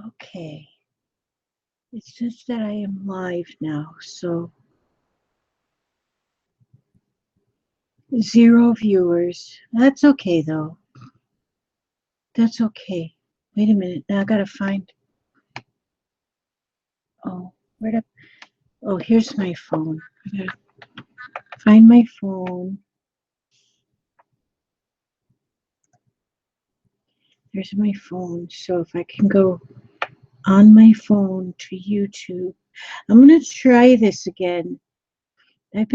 Okay. It says that I am live now, so 0 viewers. That's okay, though. That's okay. Wait a minute. Now I gotta find. Oh, where'd I? Oh, here's my phone. I gotta find my phone. There's my phone. So if I can go on my phone to YouTube, I'm gonna try this again. I've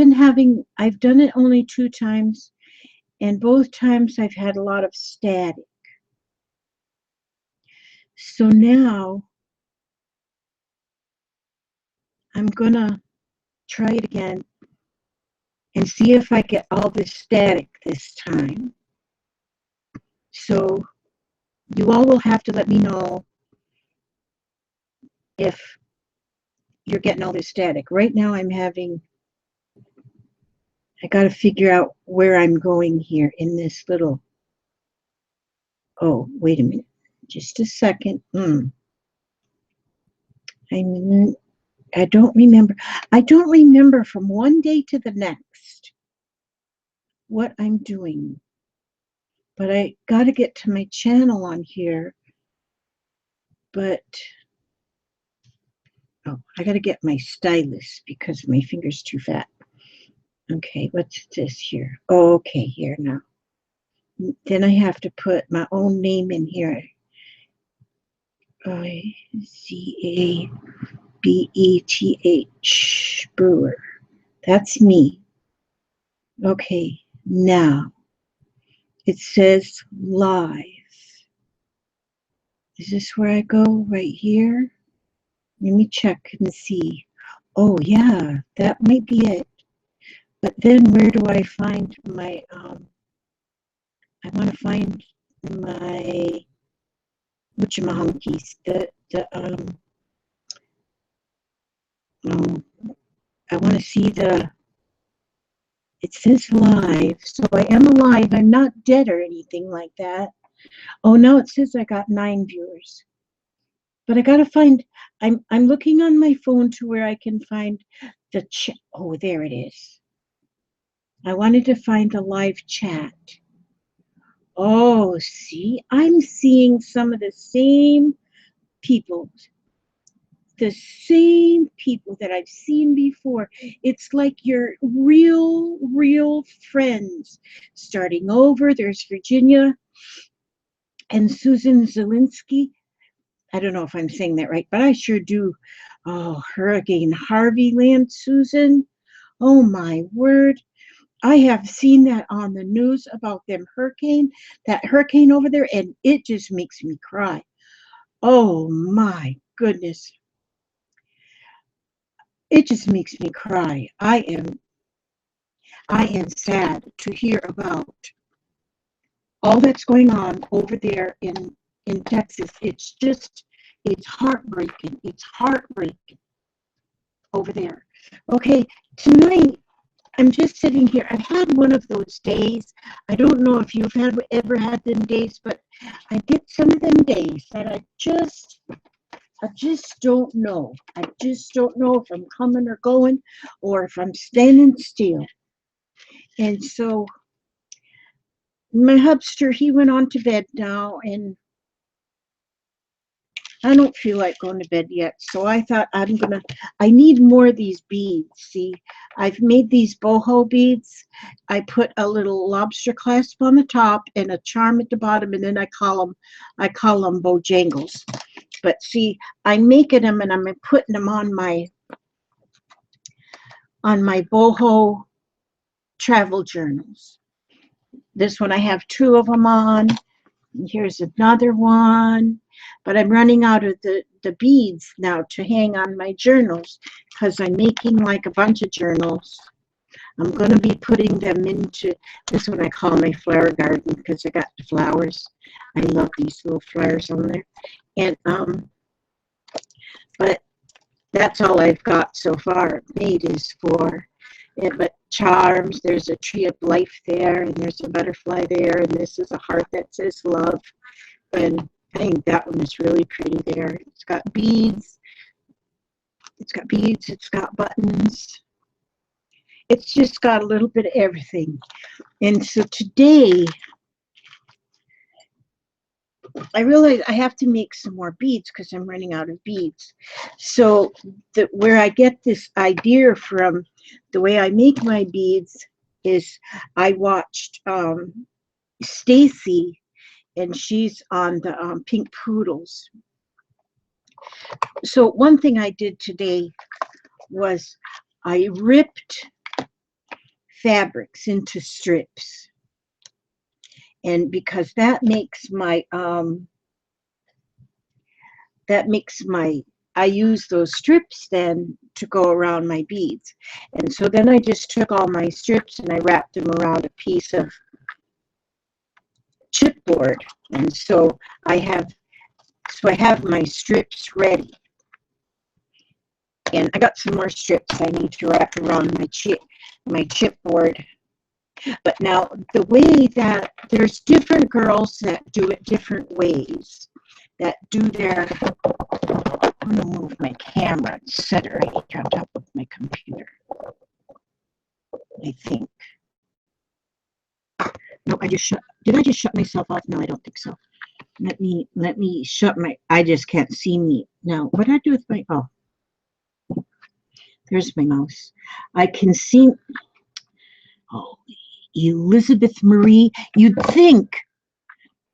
done it only 2 times, and both times I've had a lot of static. So now I'm gonna try it again and see if I get all the static this time. So you all will have to let me know if you're getting all this static. Right now I got to figure out where I'm going here in this little, oh, wait a minute, just a second. I don't remember from one day to the next what I'm doing, but I got to get to my channel on here, but oh, I got to get my stylus because my finger's too fat. Okay, what's this here? Oh, okay, here now. Then I have to put my own name in here. Izabeth, Brewer. That's me. Okay, now it says live. Is this where I go? Right here? Let me check and see. Oh, yeah, that might be it. But then where do I find my, I want to find my, whatchamahonkeys, I want to see it says live, so I am alive. I'm not dead or anything like that. Oh, no, it says I got 9 viewers. But I got to find, I'm looking on my phone to where I can find the chat. Oh, there it is. I wanted to find the live chat. Oh, see, I'm seeing some of the same people that I've seen before. It's like you're real friends starting over. There's Virginia and Susan Zielinski. I don't know if I'm saying that right, but I sure do. Oh, Hurricane Harvey land, Susan. Oh, my word. I have seen that on the news about that hurricane over there, and it just makes me cry. Oh, my goodness. It just makes me cry. I am sad to hear about all that's going on over there in Texas. It's heartbreaking. It's heartbreaking over there. Okay, tonight I'm just sitting here. I've had one of those days. I don't know if you've ever had them days, but I get some of them days that I just don't know. I just don't know if I'm coming or going or if I'm standing still. And so my hubster, he went on to bed now, and I don't feel like going to bed yet. So I thought I need more of these beads. See, I've made these boho beads. I put a little lobster clasp on the top and a charm at the bottom, and then I call them Bojangles. But see, I'm making them and I'm putting them on my boho travel journals. This one I have 2 of them on. Here's another one, but I'm running out of the beads now to hang on my journals because I'm making like a bunch of journals. I'm going to be putting them into this one I call my flower garden because I got the flowers. I love these little flowers on there. And but that's all I've got so far made is for it. But charms, there's a tree of life there, and there's a butterfly there, and this is a heart that says love. And I think that one is really pretty there. It's got beads. It's got beads. It's got buttons. It's just got a little bit of everything. And so today, I realize I have to make some more beads because I'm running out of beads. So where I get this idea from, the way I make my beads, is I watched Stacy, and she's on the Pink Poodles. So one thing I did today was I ripped fabrics into strips. And because that makes my, I use those strips then to go around my beads. And so then I just took all my strips and I wrapped them around a piece of chipboard. And so I have my strips ready. And I got some more strips I need to wrap around my chipboard. But now the way that there's different girls that do it different ways, that do their, I'm going to move my camera and set it right here on top of my computer, I think. No, did I just shut myself off? No, I don't think so. Let me shut I just can't see me. Now, what did I do with there's my mouse. I can see, Elizabeth Marie, you'd think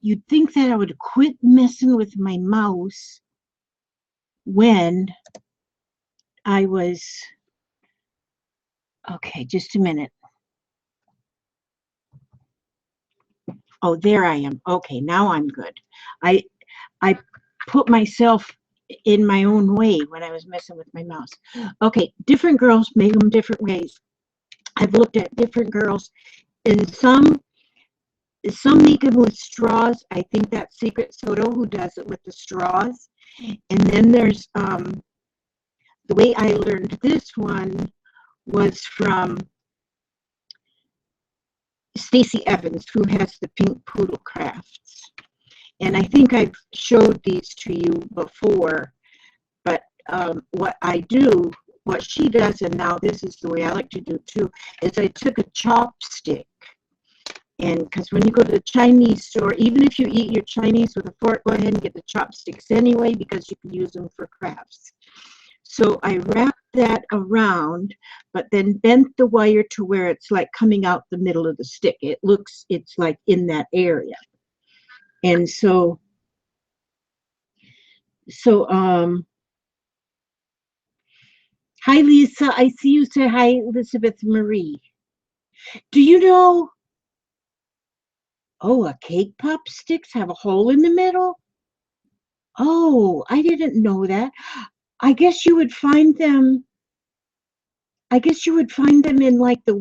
that I would quit messing with my mouse when I was, okay, just a minute. Oh, there I am. Okay, now I'm good. I put myself in my own way when I was messing with my mouse. Okay, different girls make them different ways. I've looked at different girls, and some make them with straws. I think that's Secret Soda who does it with the straws. And then there's the way I learned this one was from Stacey Evans, who has the Pink Poodle Crafts. And I think I've showed these to you before, but what she does, and now this is the way I like to do too, is I took a chopstick, and because when you go to the Chinese store, even if you eat your Chinese with a fork, go ahead and get the chopsticks anyway, because you can use them for crafts. So I wrapped that around, but then bent the wire to where it's like coming out the middle of the stick. It's like in that area. And so hi, Lisa. I see you say hi, Elizabeth Marie. Do you know, a cake pop sticks have a hole in the middle? Oh, I didn't know that. I guess you would find them in like the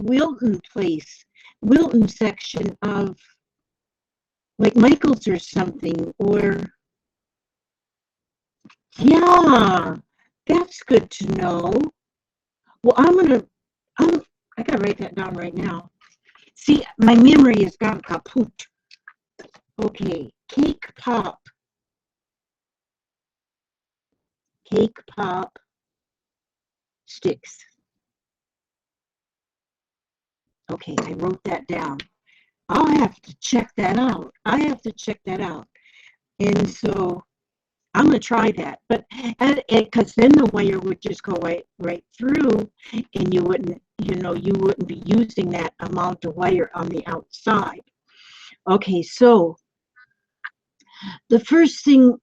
Wilton section of like Michael's or something, or yeah, that's good to know. Well, I gotta write that down right now. See, my memory has gone kaput. Okay, cake pop sticks. Okay, I wrote that down. I'll have to check that out. And so I'm going to try that. But because then the wire would just go right through, and you wouldn't be using that amount of wire on the outside. Okay, so the first thing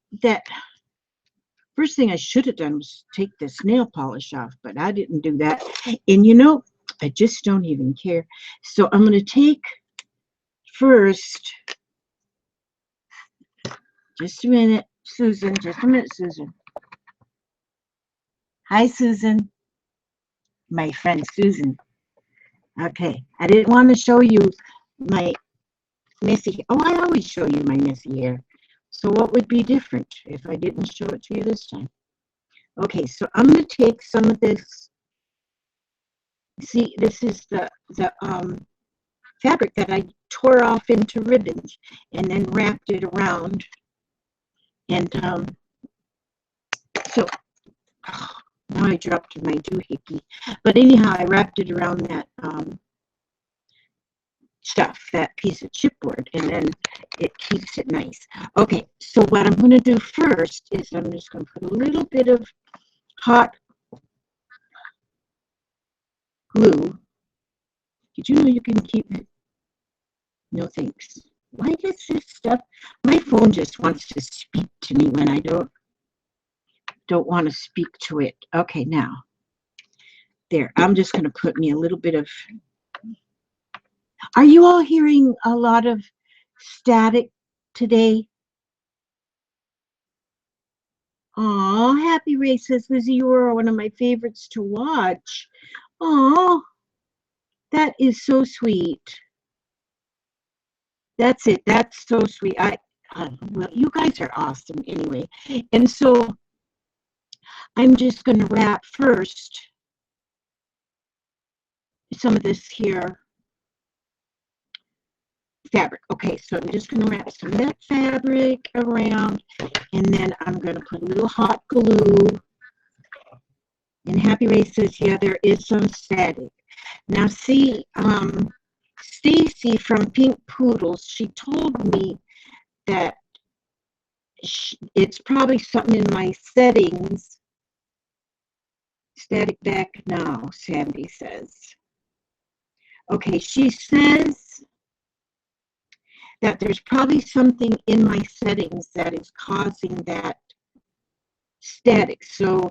I should have done was take this nail polish off, but I didn't do that. And I just don't even care. So I'm going to take first, just a minute, Susan. Hi, Susan. My friend Susan. Okay, I didn't want to show you my messy. Oh, I always show you my messy hair. So what would be different if I didn't show it to you this time? Okay, so I'm going to take some of this. See, this is the fabric that I tore off into ribbons and then wrapped it around And so now I dropped my doohickey. But anyhow, I wrapped it around that stuff, that piece of chipboard, and then it keeps it nice. Okay, so what I'm going to do first is I'm just going to put a little bit of hot glue. Did you know you can keep it? No thanks. Why does this stuff? My phone just wants to speak to me when I don't want to speak to it. Okay, now there. I'm just going to put me a little bit of. Are you all hearing a lot of static today? Oh, Happy Ray says, Lizzie, you are one of my favorites to watch. Oh, that is so sweet. That's it. That's so sweet. Well, you guys are awesome anyway. And so I'm just going to wrap first some of this here fabric. Okay, so I'm just going to wrap some of that fabric around, and then I'm going to put a little hot glue. And Happy Ray says, yeah, there is some static. Now, see, Stacy from Pink Poodles, she told me that it's probably something in my settings. Static back now, Sandy says. Okay, she says that there's probably something in my settings that is causing that static. So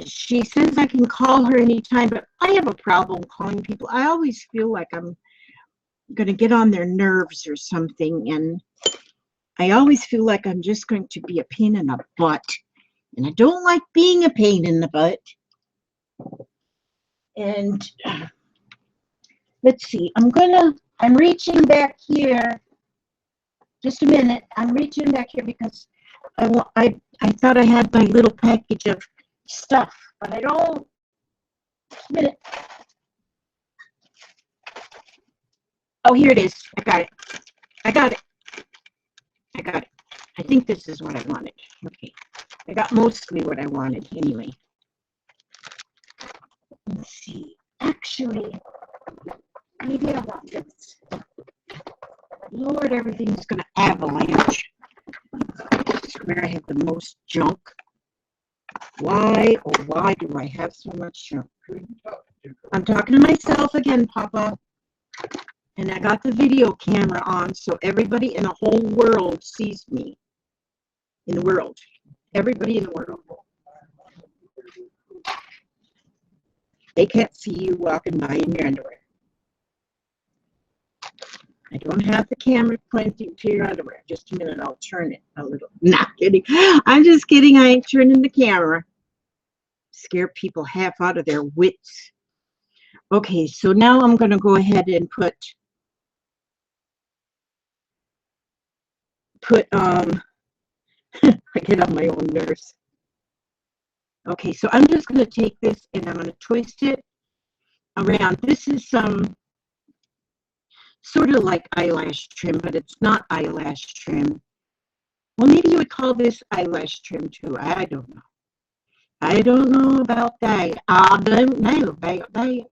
she says I can call her anytime, but I have a problem calling people. I always feel like I'm going to get on their nerves or something, and I always feel like I'm just going to be a pain in the butt, and I don't like being a pain in the butt. And let's see, I'm reaching back here. Just a minute. I'm reaching back here because I thought I had my little package of stuff, but I don't. Just a minute. Oh, here it is. I got it. I got it. I got it. I think this is what I wanted. Okay. I got mostly what I wanted anyway. Let's see. Actually, maybe I want this. Lord, everything's going to avalanche. I swear I have the most junk. Why, oh, why do I have so much junk? I'm talking to myself again, Papa. And I got the video camera on so everybody in the whole world sees me. In the world. Everybody in the world. They can't see you walking by in your underwear. I don't have the camera pointing to your underwear. Just a minute, I'll turn it a little. Not kidding. I'm just kidding. I ain't turning the camera. Scare people half out of their wits. Okay, so now I'm going to go ahead and put I get on my own nerves. Okay, so I'm just going to take this and I'm going to twist it around. This is some sort of like eyelash trim, but it's not eyelash trim. Well, maybe you would call this eyelash trim too. I don't know. I don't know about that. I don't know about that.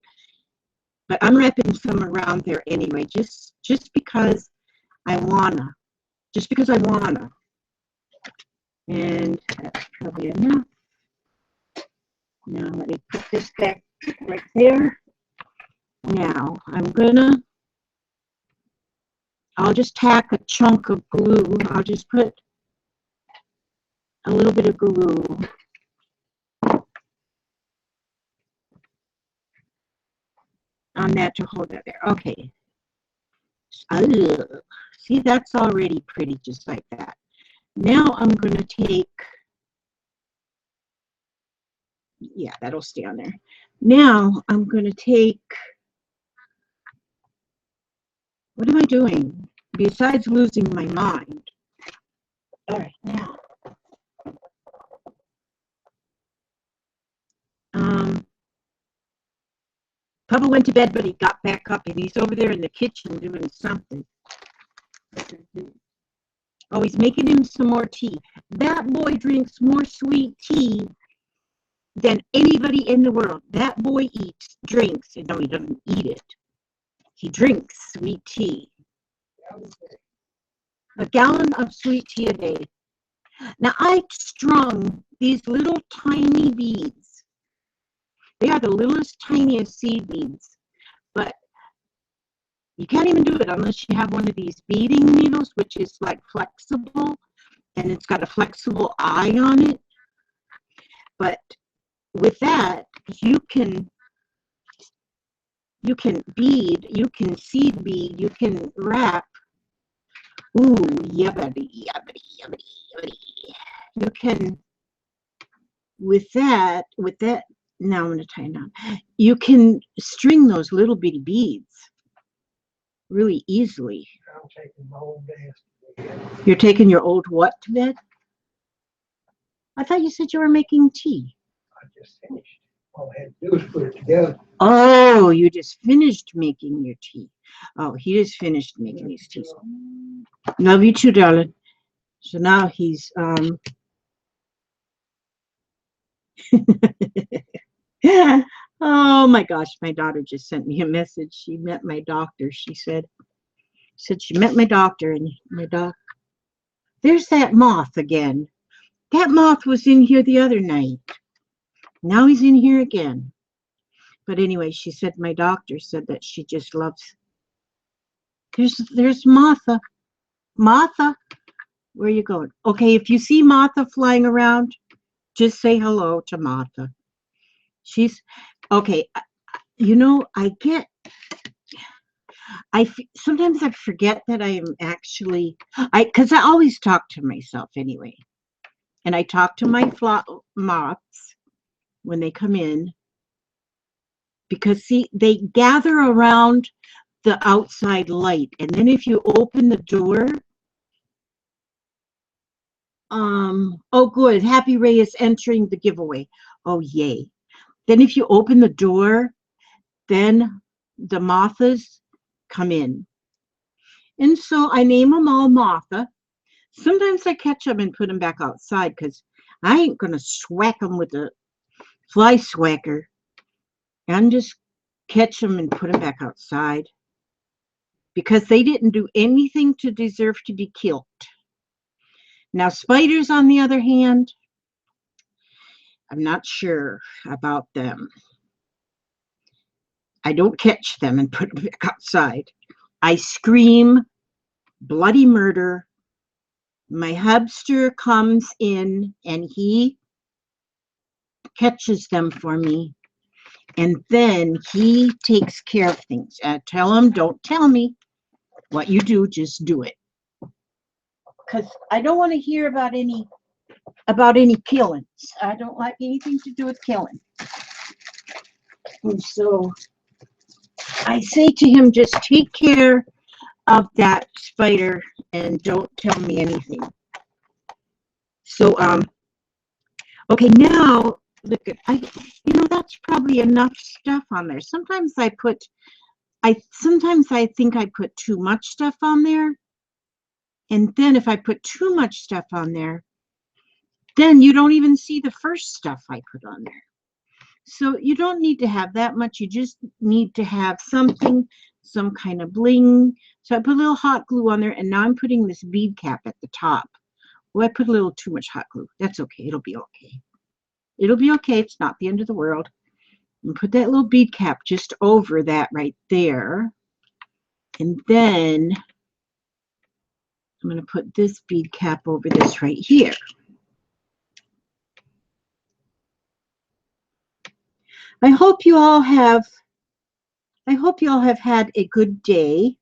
But I'm wrapping some around there anyway, just because I wanna. Just because I wanna. And that's probably enough. Now let me put this back right there. Now I'll just tack a chunk of glue. I'll just put a little bit of glue on that to hold that there. Okay. See, that's already pretty, just like that. Now I'm going to take, yeah, that'll stay on there. Now I'm going to take, what am I doing besides losing my mind? All right, now. Papa went to bed, but he got back up and he's over there in the kitchen doing something. Oh, he's making him some more tea. That boy drinks more sweet tea than anybody in the world. That boy drinks. No, he doesn't eat it. He drinks sweet tea. A gallon of sweet tea a day. Now, I strung these little tiny beads. They are the littlest, tiniest seed beads. But you can't even do it unless you have one of these beading needles, which is like flexible, and it's got a flexible eye on it. But with that, you can bead, you can seed bead, you can wrap. Ooh, yubbity, yubbity, yubbity, yubbity. You can, with that, now I'm going to tie it down. You can string those little bitty beads really easily. I'm taking my old dance to bed. You're taking your old what to bed? I thought you said you were making tea. I just finished. All I had to do was put it together. Oh, you just finished making your tea. Oh, he just finished making his tea. Love you too, darling. So now he's oh my gosh, my daughter just sent me a message. She met my doctor. She said she met my doctor, and my doc, there's that moth again. That moth was in here the other night. Now he's in here again. But anyway, she said my doctor said that she just loves. There's Martha. Martha, where are you going? Okay, if you see Martha flying around, just say hello to Martha. She's okay. You know, sometimes I forget that I am actually, because I always talk to myself anyway. And I talk to my moths when they come in, because see, they gather around the outside light, and then if you open the door, oh good, Happy Ray is entering the giveaway. Oh yay. Then if you open the door, then the moths come in. And so I name them all Martha. Sometimes I catch them and put them back outside, because I ain't going to swack them with a fly swacker. And just catch them and put them back outside, because they didn't do anything to deserve to be killed. Now, spiders, on the other hand, I'm not sure about them. I don't catch them and put them back outside. I scream bloody murder. My hubster comes in and he catches them for me. And then he takes care of things. I tell him, don't tell me what you do, just do it. Because I don't want to hear about any killings. I don't like anything to do with killing. And so I say to him, just take care of that spider and don't tell me anything. So okay, now look at that's probably enough stuff on there. Sometimes I think I put too much stuff on there. And then if I put too much stuff on there, then you don't even see the first stuff I put on there. So you don't need to have that much. You just need to have something, some kind of bling. So I put a little hot glue on there, and now I'm putting this bead cap at the top. Well, I put a little too much hot glue. That's okay. It'll be okay. It'll be okay. It's not the end of the world. And put that little bead cap just over that right there. And then I'm going to put this bead cap over this right here. I hope you all have had a good day.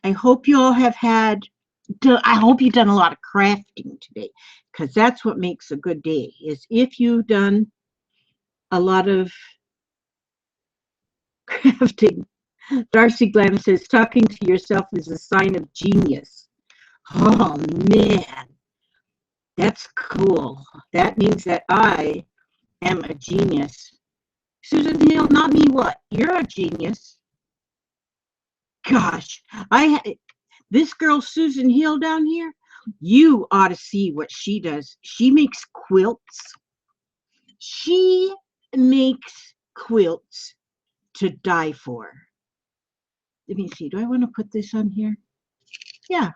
I hope you all have I hope you've done a lot of crafting today, because that's what makes a good day, is if you've done a lot of crafting. Darcy Glam says, talking to yourself is a sign of genius. Oh, man. That's cool. That means that I am a genius. Susan Hill, not me what? You're a genius. Gosh, This girl, Susan Hill down here, you ought to see what she does. She makes quilts. She makes quilts to die for. Let me see. Do I want to put this on here? Yeah,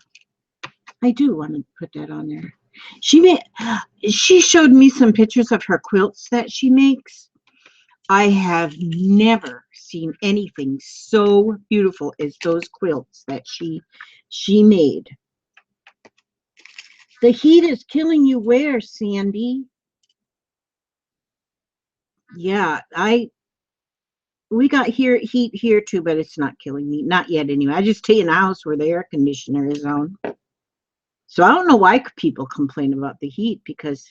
I do want to put that on there. She showed me some pictures of her quilts that she makes. I have never seen anything so beautiful as those quilts that she made. The heat is killing you where, Sandy? Yeah, we got heat here too, but it's not killing me. Not yet anyway. I just stay in the house where the air conditioner is on. So I don't know why people complain about the heat, because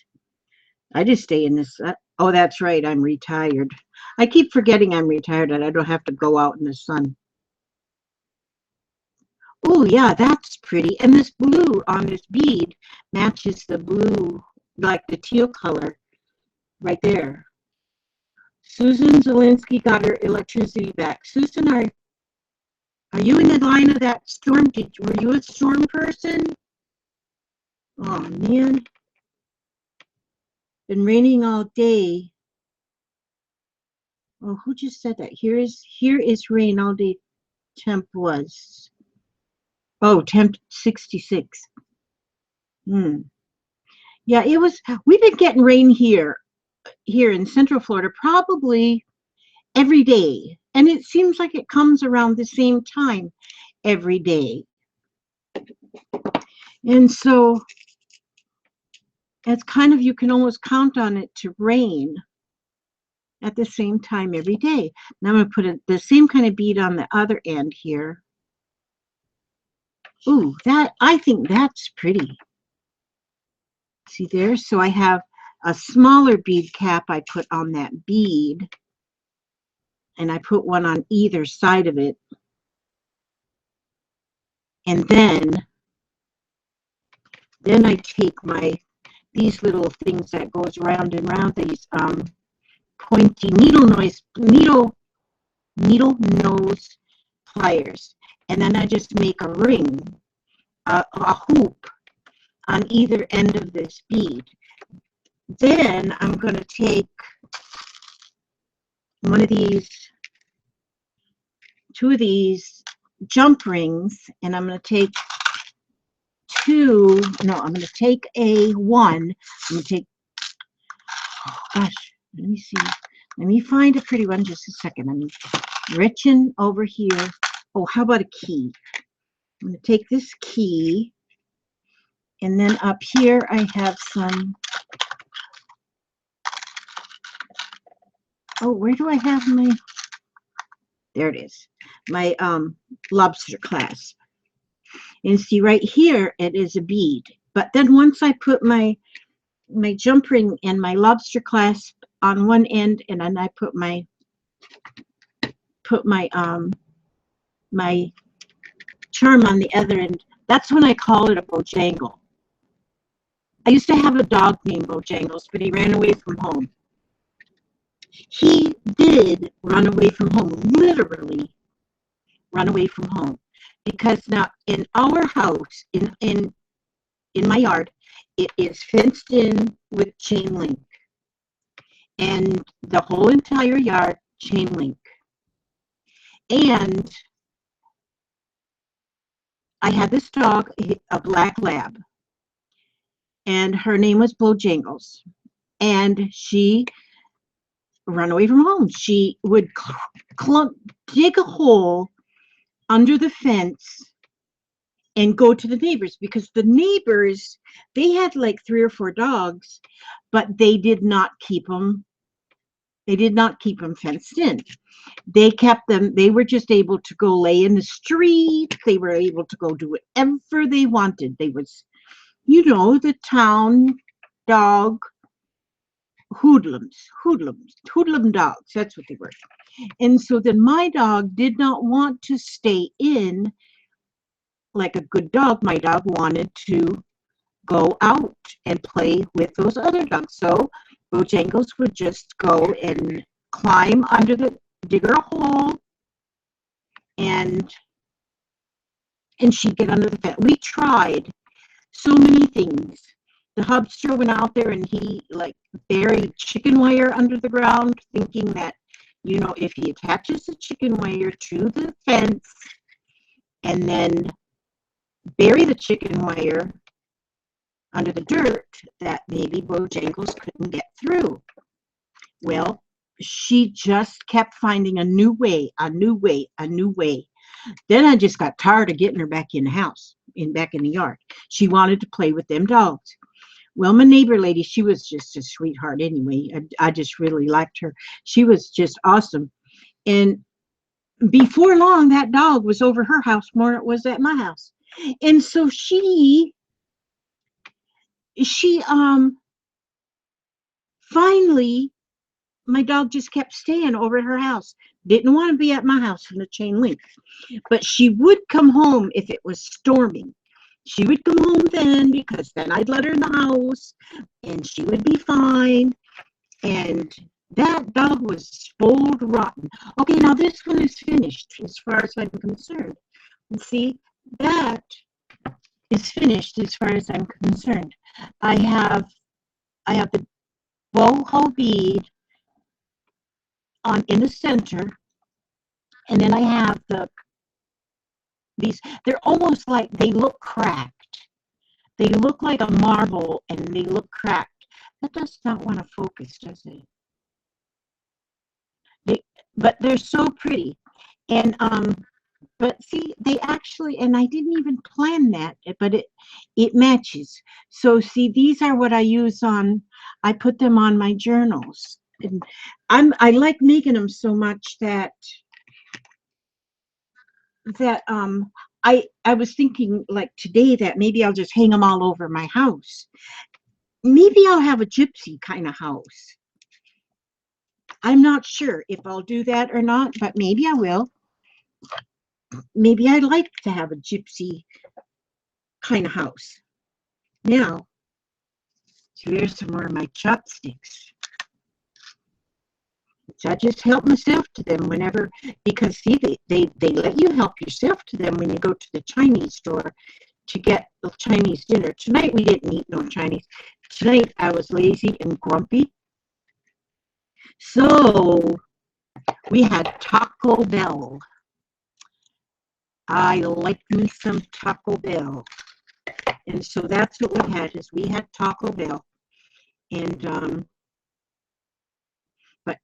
I just stay in this. Oh, that's right. I'm retired. I keep forgetting I'm retired and I don't have to go out in the sun. Oh, yeah, that's pretty. And this blue on this bead matches the blue, like the teal color right there. Susan Zielinski got her electricity back. Susan, are you in the line of that storm? Were you a storm person? Oh, man. Been raining all day. Oh, who just said that? Here is rain all day. Temp was. Oh, temp 66. Yeah, it was. We've been getting rain here in Central Florida probably every day. And it seems like it comes around the same time every day. And so it's kind of, you can almost count on it to rain at the same time every day. Now I'm going to put the same kind of bead on the other end here. Ooh, I think that's pretty. See there? So I have a smaller bead cap I put on that bead, and I put one on either side of it. And then I take these little things that goes round and round, these pointy needle nose pliers, and then I just make a ring, a hoop on either end of this bead. Then I'm going to take two of these jump rings, and I'm going to take I'm going to take one. I'm going to take, oh gosh, let me see. Let me find a pretty one just a second. I'm reaching over here. Oh, how about a key? I'm going to take this key, and then up here I have some, oh, where do I have there it is, my lobster clasp. And see right here, it is a bead. But then once I put my jump ring and my lobster clasp on one end, and then I put my charm on the other end, that's when I call it a bojangle. I used to have a dog named Bojangles, but he ran away from home. He did run away from home, literally run away from home. Because now in our house, in my yard, it is fenced in with chain link. And the whole entire yard, chain link. And I had this dog, a black lab, and her name was Bojangles. And she ran away from home. She would dig a hole under the fence and go to the neighbors, because the neighbors, they had like 3 or 4 dogs, but they did not keep them. They did not keep them fenced in. They kept them. They were just able to go lay in the street. They were able to go do whatever they wanted. They was, the town dog hoodlum dogs. That's what they were. And so then my dog did not want to stay in like a good dog. My dog wanted to go out and play with those other dogs. So Bojangles would just go and climb under dig her a hole and and she'd get under the fence. We tried so many things. The hubster went out there and he like buried chicken wire under the ground, thinking that, you know, if he attaches the chicken wire to the fence and then bury the chicken wire under the dirt, that maybe Bojangles couldn't get through. Well, she just kept finding a new way, a new way, a new way. Then I just got tired of getting her back in the house, back in the yard. She wanted to play with them dogs. Well, my neighbor lady, she was just a sweetheart anyway. I just really liked her. She was just awesome. And before long, that dog was over her house more than it was at my house. And so she finally, my dog just kept staying over at her house. Didn't want to be at my house in the chain link. But she would come home if it was storming. She would come home then, because then I'd let her in the house and she would be fine. And that dog was spoiled rotten. Okay, now this one is finished as far as I'm concerned. See, that is finished as far as I'm concerned. I have the Boho bead on in the center, and then I have these. They're almost like, they look cracked. They look like a marble, and they look cracked. That does not want to focus, does it? But they're so pretty, and but see, they actually, and I didn't even plan that, but it matches. So see, these are what I use on. I put them on my journals, and I like making them so much that I was thinking like today that maybe I'll just hang them all over my house. Maybe I'll have a gypsy kind of house. I'm not sure if I'll do that or not, but maybe I will. Maybe I'd like to have a gypsy kind of house. Now, here's some more of my chopsticks. So I just help myself to them whenever, because see, they let you help yourself to them when you go to the Chinese store to get the Chinese dinner. Tonight we didn't eat no Chinese. Tonight I was lazy and grumpy. So we had Taco Bell. I like me some Taco Bell. And so that's what we had, is we had Taco Bell. And but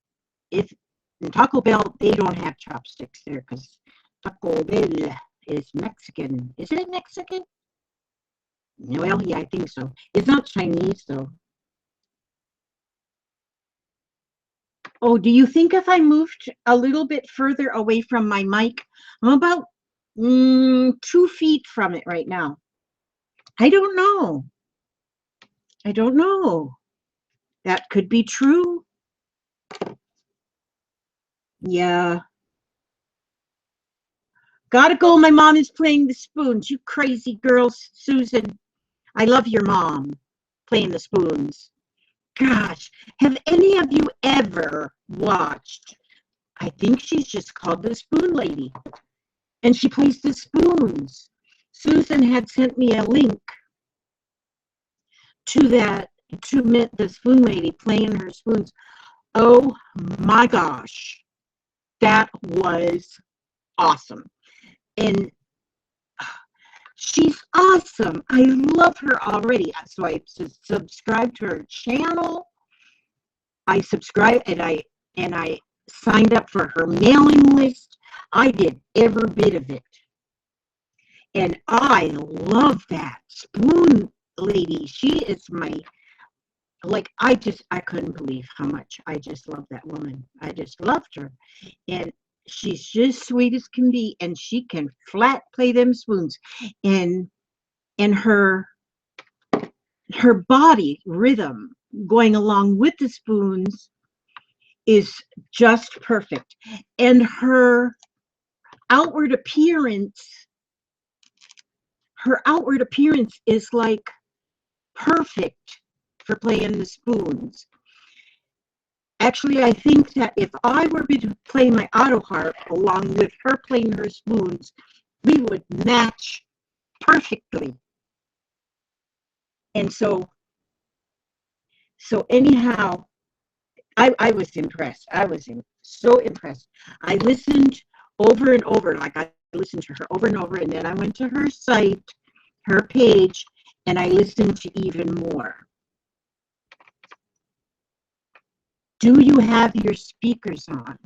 if in Taco Bell, they don't have chopsticks there, because Taco Bell is Mexican. Is it Mexican? Well, yeah, I think so. It's not Chinese, though. Oh, do you think if I moved a little bit further away from my mic? I'm about 2 feet from it right now. I don't know. I don't know. That could be true. Yeah. Gotta go. My mom is playing the spoons. You crazy girl, Susan. I love your mom playing the spoons. Gosh, have any of you ever watched? I think she's just called the Spoon Lady. And she plays the spoons. Susan had sent me a link to that, to the Spoon Lady playing her spoons. Oh my gosh. That was awesome. And she's awesome. I love her already. So I subscribed to her channel. I subscribed, and I signed up for her mailing list. I did every bit of it. And I love that Spoon Lady. She is my, like, I couldn't believe how much I just love that woman. I just loved her. And she's just sweet as can be, and she can flat play them spoons. And her body rhythm going along with the spoons is just perfect. And her outward appearance is like perfect for playing the spoons. Actually, I think that if I were to play my auto harp along with her playing her spoons, we would match perfectly. And so anyhow, I was impressed. I was so impressed. I listened over and over, like I listened to her over and over, and then I went to her site, her page, and I listened to even more. Do you have your speakers on?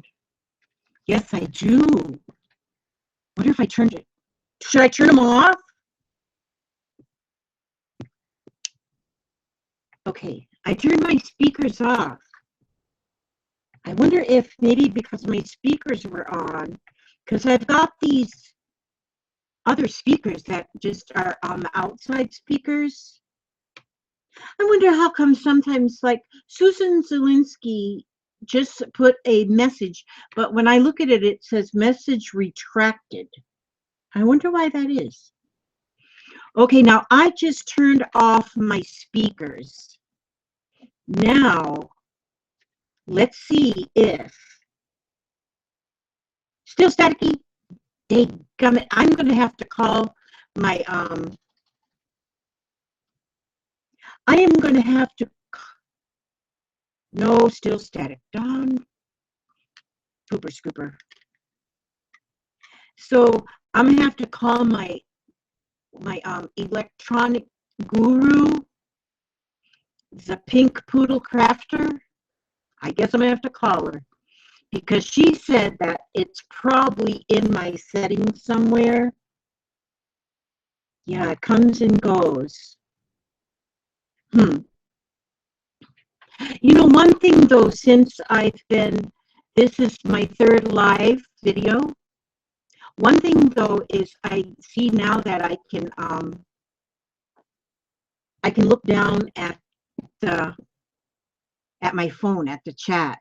Yes, I do. What if I turned it? Should I turn them off? Okay, I turned my speakers off. I wonder if maybe because my speakers were on, because I've got these other speakers that just are on the outside speakers. I wonder how come sometimes, like Susan Zielinski just put a message, but when I look at it, it says message retracted. I wonder why that is. Okay, now I just turned off my speakers. Now, let's see if still staticky. Dadgummit, I'm going to have to call my I am going to have to. No, still static. Darn pooper scooper. So I'm gonna have to call my electronic guru, the pink poodle crafter. I guess I'm gonna have to call her because she said that it's probably in my settings somewhere. Yeah, it comes and goes. You know, one thing though, since this is my third live video. One thing though is I see now that I can look down the at my phone at the chat.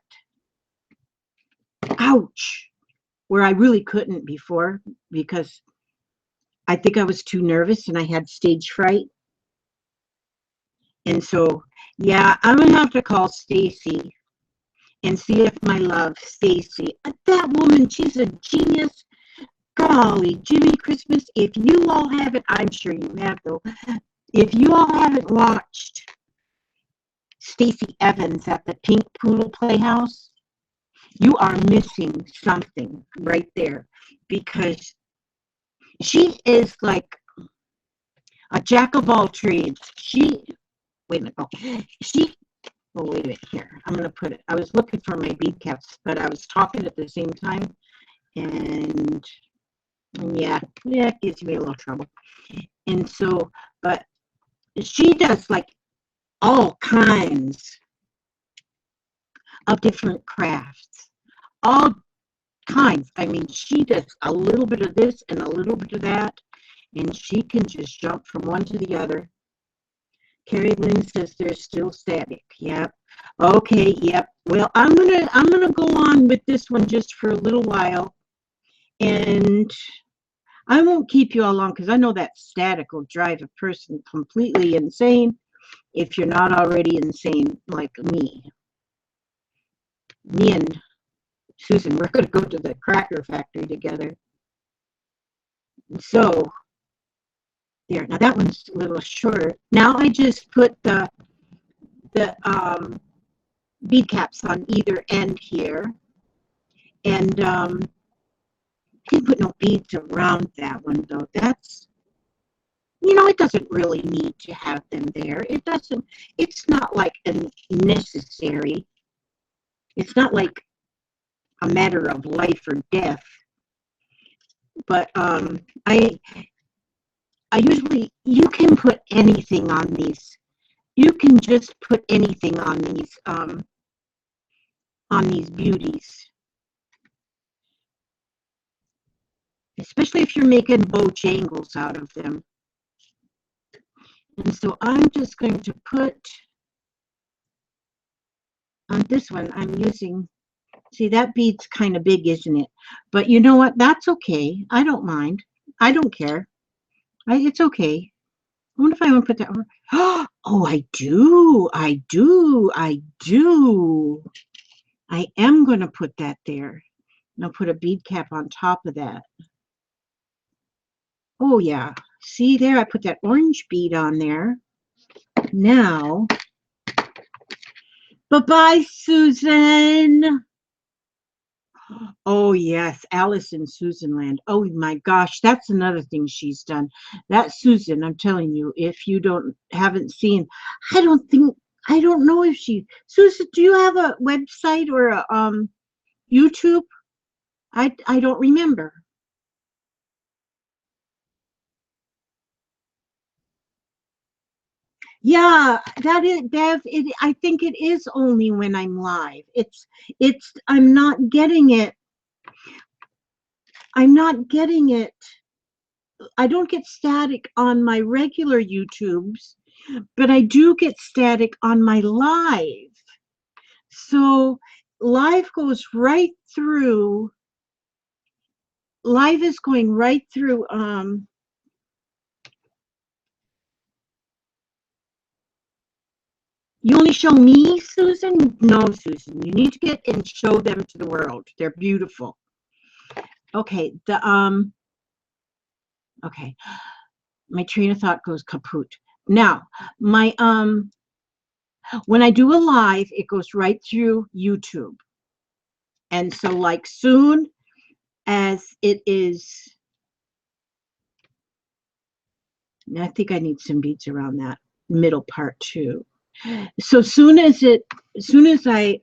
Ouch! Where I really couldn't before because I think I was too nervous and I had stage fright. And so, yeah, I'm gonna have to call Stacy and see if my love Stacy, that woman, she's a genius. Golly, Jimmy Christmas, if you all haven't, I'm sure you have though, if you all haven't watched Stacey Evans at the Pink Poodle Playhouse, you are missing something right there because she is like a jack of all trades. Wait a minute, wait a minute here. I'm going to put it, I was looking for my bead caps, but I was talking at the same time, and yeah, it gives me a little trouble. And so, but she does like all kinds of different crafts, all kinds. I mean, she does a little bit of this and a little bit of that, and she can just jump from one to the other. Carrie Lynn says there's still static. Yep. Okay. Yep. Well, I'm gonna go on with this one just for a little while, and I won't keep you all long because I know that static will drive a person completely insane if you're not already insane like me. Me and Susan, we're going to go to the cracker factory together. So, there. Now that one's a little shorter. Now I just put the bead caps on either end here. And I didn't put no beads around that one, though. That's, it doesn't really need to have them there. It's not like necessary. It's not like a matter of life or death. But I usually, you can put anything on these. You can just put anything on these beauties. Especially if you're making Bojangles out of them. And so I'm just going to put on this one, I'm using, see, that bead's kind of big, isn't it? But you know what? That's okay. I don't mind. I don't care. It's okay. I wonder if I want to put that over. Oh, I do. I do. I do. I am going to put that there. And I'll put a bead cap on top of that. Oh, yeah. See there, I put that orange bead on there. Now, bye-bye, Susan. Oh, yes, Alice in Susan Land. Oh, my gosh, that's another thing she's done. That Susan, I'm telling you, if you haven't seen, I don't know if Susan, do you have a website or a YouTube? I don't remember. Yeah, that is, Bev, I think it is only when I'm live. I'm not getting it. I'm not getting it. I don't get static on my regular YouTubes, but I do get static on my live. So live goes right through, live is going right through, you only show me, Susan? No, Susan, you need to get and show them to the world. They're beautiful. Okay, okay, my train of thought goes kaput. Now, when I do a live, it goes right through YouTube. And so like soon as it is, I think I need some beads around that middle part too. So soon as I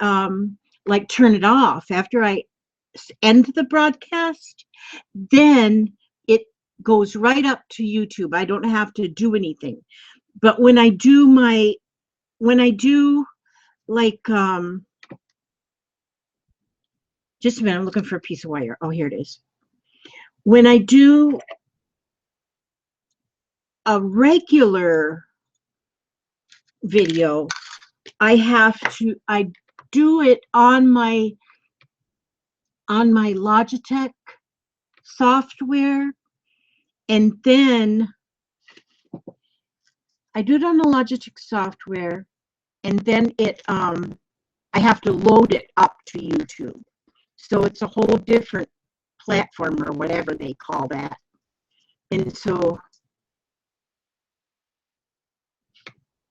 like turn it off, after I end the broadcast, then it goes right up to YouTube. I don't have to do anything. But when I do like just a minute, I'm looking for a piece of wire. Oh, here it is. When I do a regular video, I do it on my Logitech software, and then I do it on the Logitech software, and then I have to load it up to YouTube. So it's a whole different platform or whatever they call that. And so,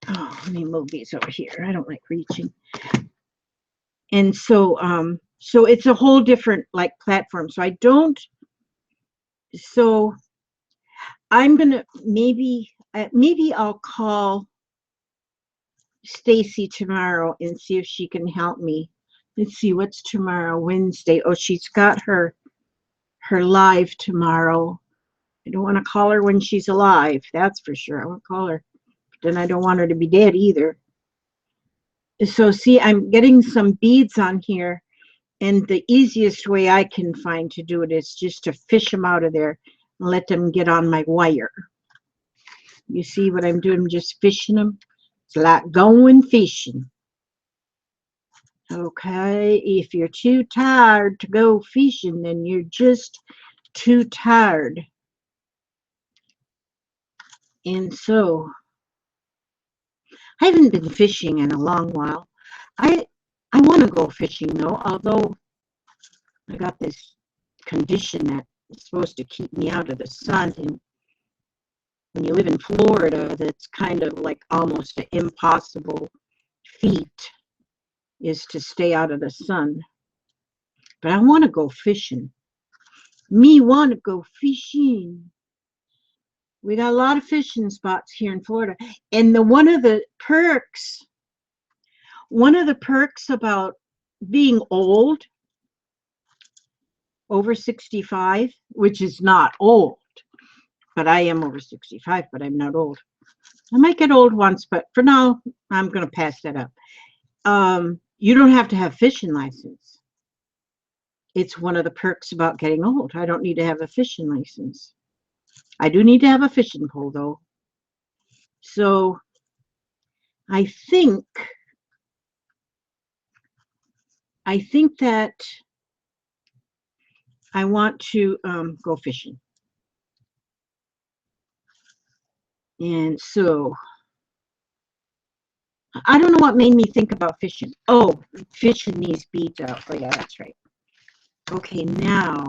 oh, let me move these over here. I don't like reaching. And so, so it's a whole different like platform. So so I'm gonna maybe I'll call Stacy tomorrow and see if she can help me. Let's see, what's tomorrow? Wednesday. Oh, she's got her live tomorrow. I don't want to call her when she's alive, that's for sure. I won't call her. But then I don't want her to be dead either. So see, I'm getting some beads on here, and the easiest way I can find to do it is just to fish them out of there and let them get on my wire. You see what I'm doing? I'm just fishing them. It's like going fishing. Okay, if you're too tired to go fishing, then you're just too tired. And so, I haven't been fishing in a long while. I want to go fishing though, although I got this condition that's supposed to keep me out of the sun. And when you live in Florida, that's kind of like almost an impossible feat, is to stay out of the sun. But I want to go fishing. Me want to go fishing. We got a lot of fishing spots here in Florida. And one of the perks about being old, over 65, which is not old, but I am over 65, but I'm not old. I might get old once, but for now, I'm going to pass that up. You don't have to have a fishing license. It's one of the perks about getting old. I don't need to have a fishing license. I do need to have a fishing pole, though. So I think that I want to go fishing. And so I don't know what made me think about fishing. Oh, fishing these beads out. Oh, yeah, that's right. Okay, now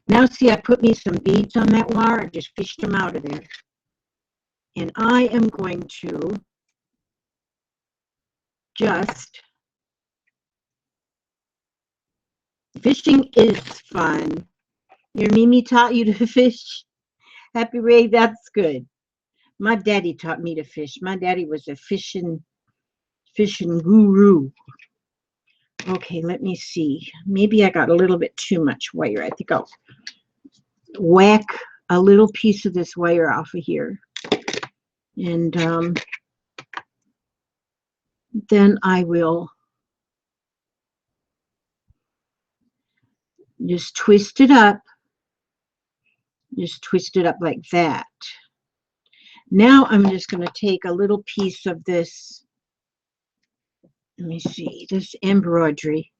Now see, I put me some beads on that wire. I just fished them out of there. And I am going to just, fishing is fun. Your Mimi taught you to fish? Happy Ray, that's good. My daddy taught me to fish. My daddy was a fishing guru. Okay, let me see. Maybe I got a little bit too much wire. I think I'll whack a little piece of this wire off of here. And then I will just twist it up. Just twist it up like that. Now I'm just going to take a little piece of this, let me see, this embroidery,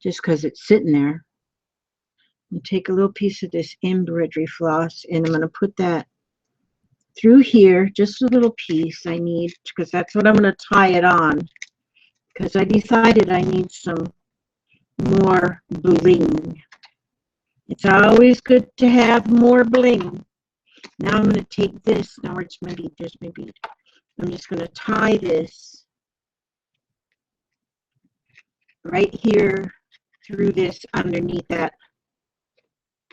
just because it's sitting there. I'm going to take a little piece of this embroidery floss, and I'm going to put that through here, just a little piece I need, because that's what I'm going to tie it on, because I decided I need some more bling. It's always good to have more bling. Now I'm going to take this. Now where's my bead? There's my bead. I'm just going to tie this right here through this underneath that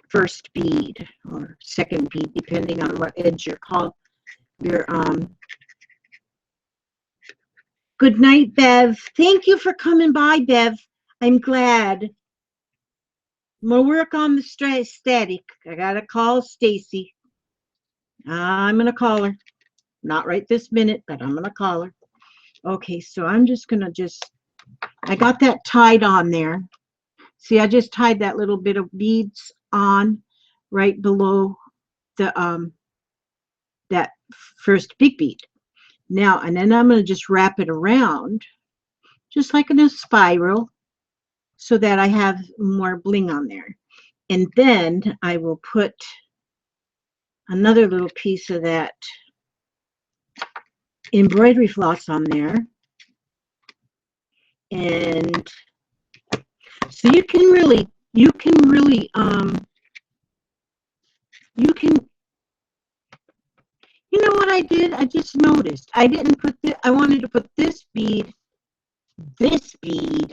first bead or second bead, depending on what edge you're called. Good night, Bev. Thank you for coming by, Bev. I'm glad. I'm gonna work on the static. I gotta call Stacy. I'm gonna call her. Not right this minute, but I'm gonna call her. Okay, so I'm just gonna I got that tied on there. See, I just tied that little bit of beads on right below the that first big bead. Now, and then I'm gonna just wrap it around, just like in a spiral, so that I have more bling on there. And then I will put another little piece of that embroidery floss on there. And so you can really, you know what I did? I just noticed. I didn't put this, I wanted to put this bead,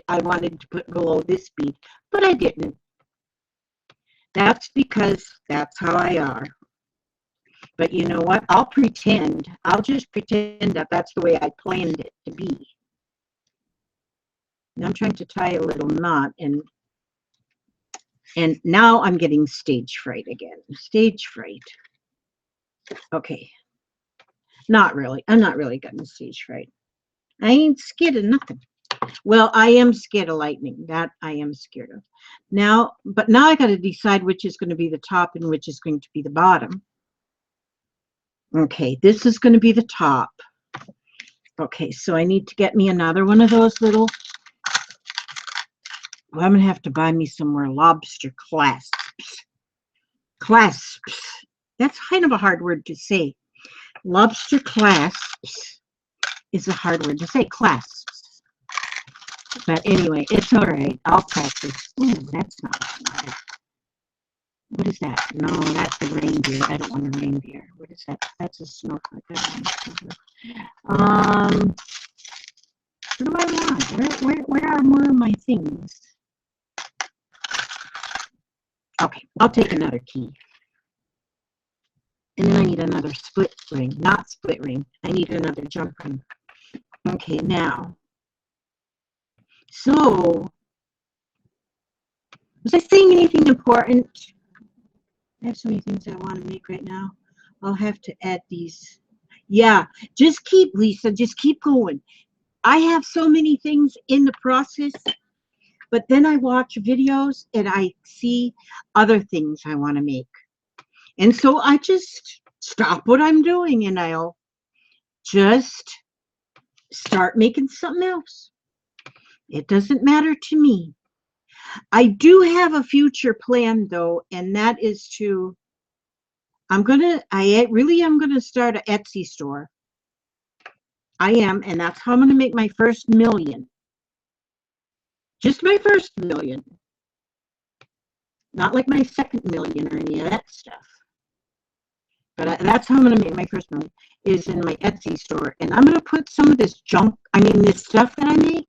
I wanted to put below this bead, but I didn't. That's because that's how I are. But you know what? I'll pretend. I'll just pretend that that's the way I planned it to be. Now I'm trying to tie a little knot, and now I'm getting stage fright again. Stage fright. Okay. Not really. I'm not really getting stage fright. I ain't scared of nothing. Well, I am scared of lightning. That I am scared of. Now, but now I got to decide which is going to be the top and which is going to be the bottom. Okay, this is going to be the top. Okay, so I need to get me another one of those little, well, I'm going to have to buy me some more lobster clasps. Clasps. That's kind of a hard word to say. Lobster clasps is a hard word to say. Clasps. But anyway, it's all right. I'll practice. Ooh, that's not right. What is that? No, that's a reindeer. I don't want a reindeer. What is that? That's a snowflake. What do I want? Where are more of my things? Okay, I'll take another key. And then I need another split ring. Not split ring. I need another jump ring. Okay, now. So, was I saying anything important? I have so many things I want to make right now. I'll have to add these. Yeah, just keep, Lisa, just keep going. I have so many things in the process, but then I watch videos and I see other things I want to make. And so I just stop what I'm doing and I'll just start making something else. It doesn't matter to me. I do have a future plan though, and that is to, I really am going to start an Etsy store. I am, and that's how I'm going to make my first million. Just my first million. Not like my second million or any of that stuff. But that's how I'm going to make my first million, is in my Etsy store. And I'm going to put some of this junk, this stuff that I make,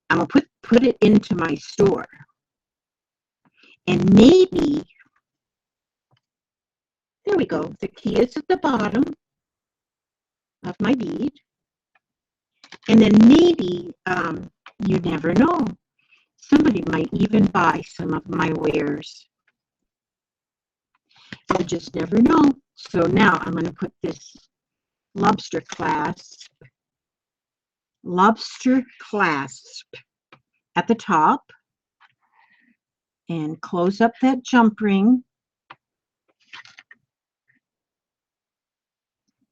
I'm going to put it into my store. And maybe, there we go. The key is at the bottom of my bead. And then maybe, you never know, somebody might even buy some of my wares. You just never know. So now I'm going to put this lobster clasp at the top and close up that jump ring.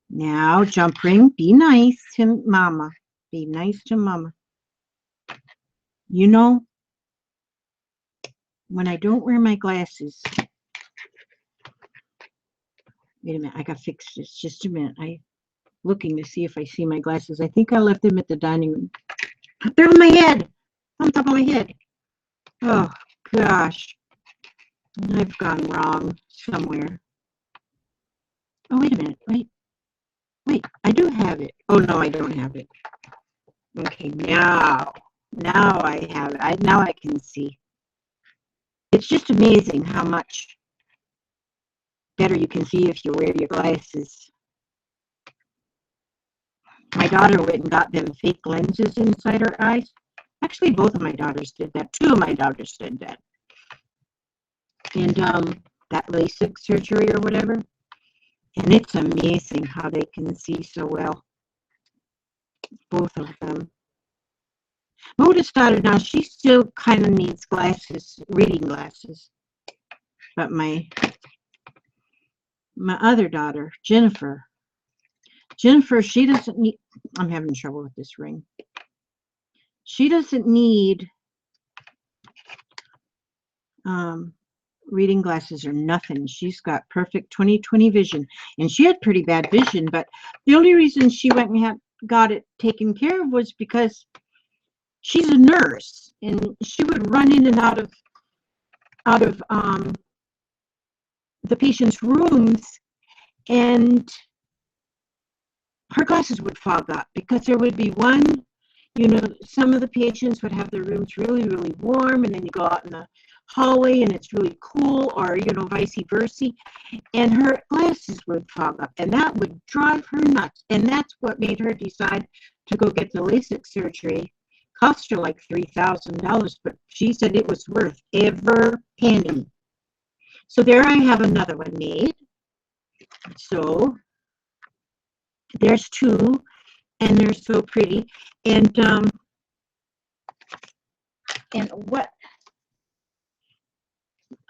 Now, jump ring, be nice to Mama. Be nice to Mama. You know, when I don't wear my glasses, wait a minute, I gotta fix this. Just a minute. I'm looking to see if I see my glasses. I think I left them at the dining room. They're on my head. On top of my head. Oh, gosh. I've gone wrong somewhere. Oh, wait a minute. Wait, I do have it. Oh, no, I don't have it. Okay, now I have it. Now I can see. It's just amazing how much better you can see if you wear your glasses. My daughter went and got them fake lenses inside her eyes. Actually, both of my daughters did that. Two of my daughters did that. And that LASIK surgery or whatever. And it's amazing how they can see so well. Both of them. My oldest daughter now, she still kind of needs glasses, reading glasses. But my other daughter, Jennifer, she doesn't need, I'm having trouble with this ring. She doesn't need reading glasses or nothing. She's got perfect 20/20 vision. And she had pretty bad vision, but the only reason she went and got it taken care of was because she's a nurse, and she would run in and out of the patient's rooms, and her glasses would fog up because there would be one, some of the patients would have their rooms really, really warm, and then you go out in the hallway and it's really cool, or, vice versa, and her glasses would fog up, and that would drive her nuts. And that's what made her decide to go get the LASIK surgery. Cost her like $3,000, but she said it was worth every penny. So there I have another one made. So there's two, and they're so pretty. And what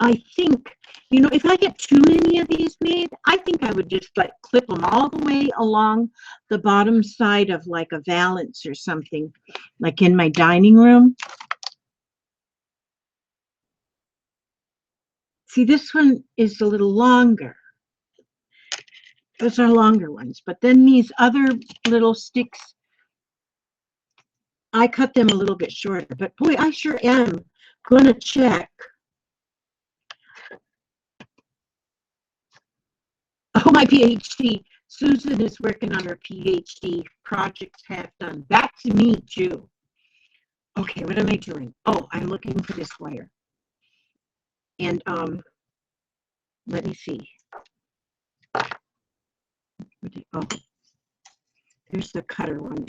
I think, if I get too many of these made, I think I would just like clip them all the way along the bottom side of like a valance or something, like in my dining room. See, this one is a little longer. Those are longer ones, but then these other little sticks, I cut them a little bit shorter. But boy, I sure am going to check. Oh, my PhD. Susan is working on her PhD. Projects half done. That's me, too. Okay, what am I doing? Oh, I'm looking for this wire. And let me see. Oh, there's the cutter one.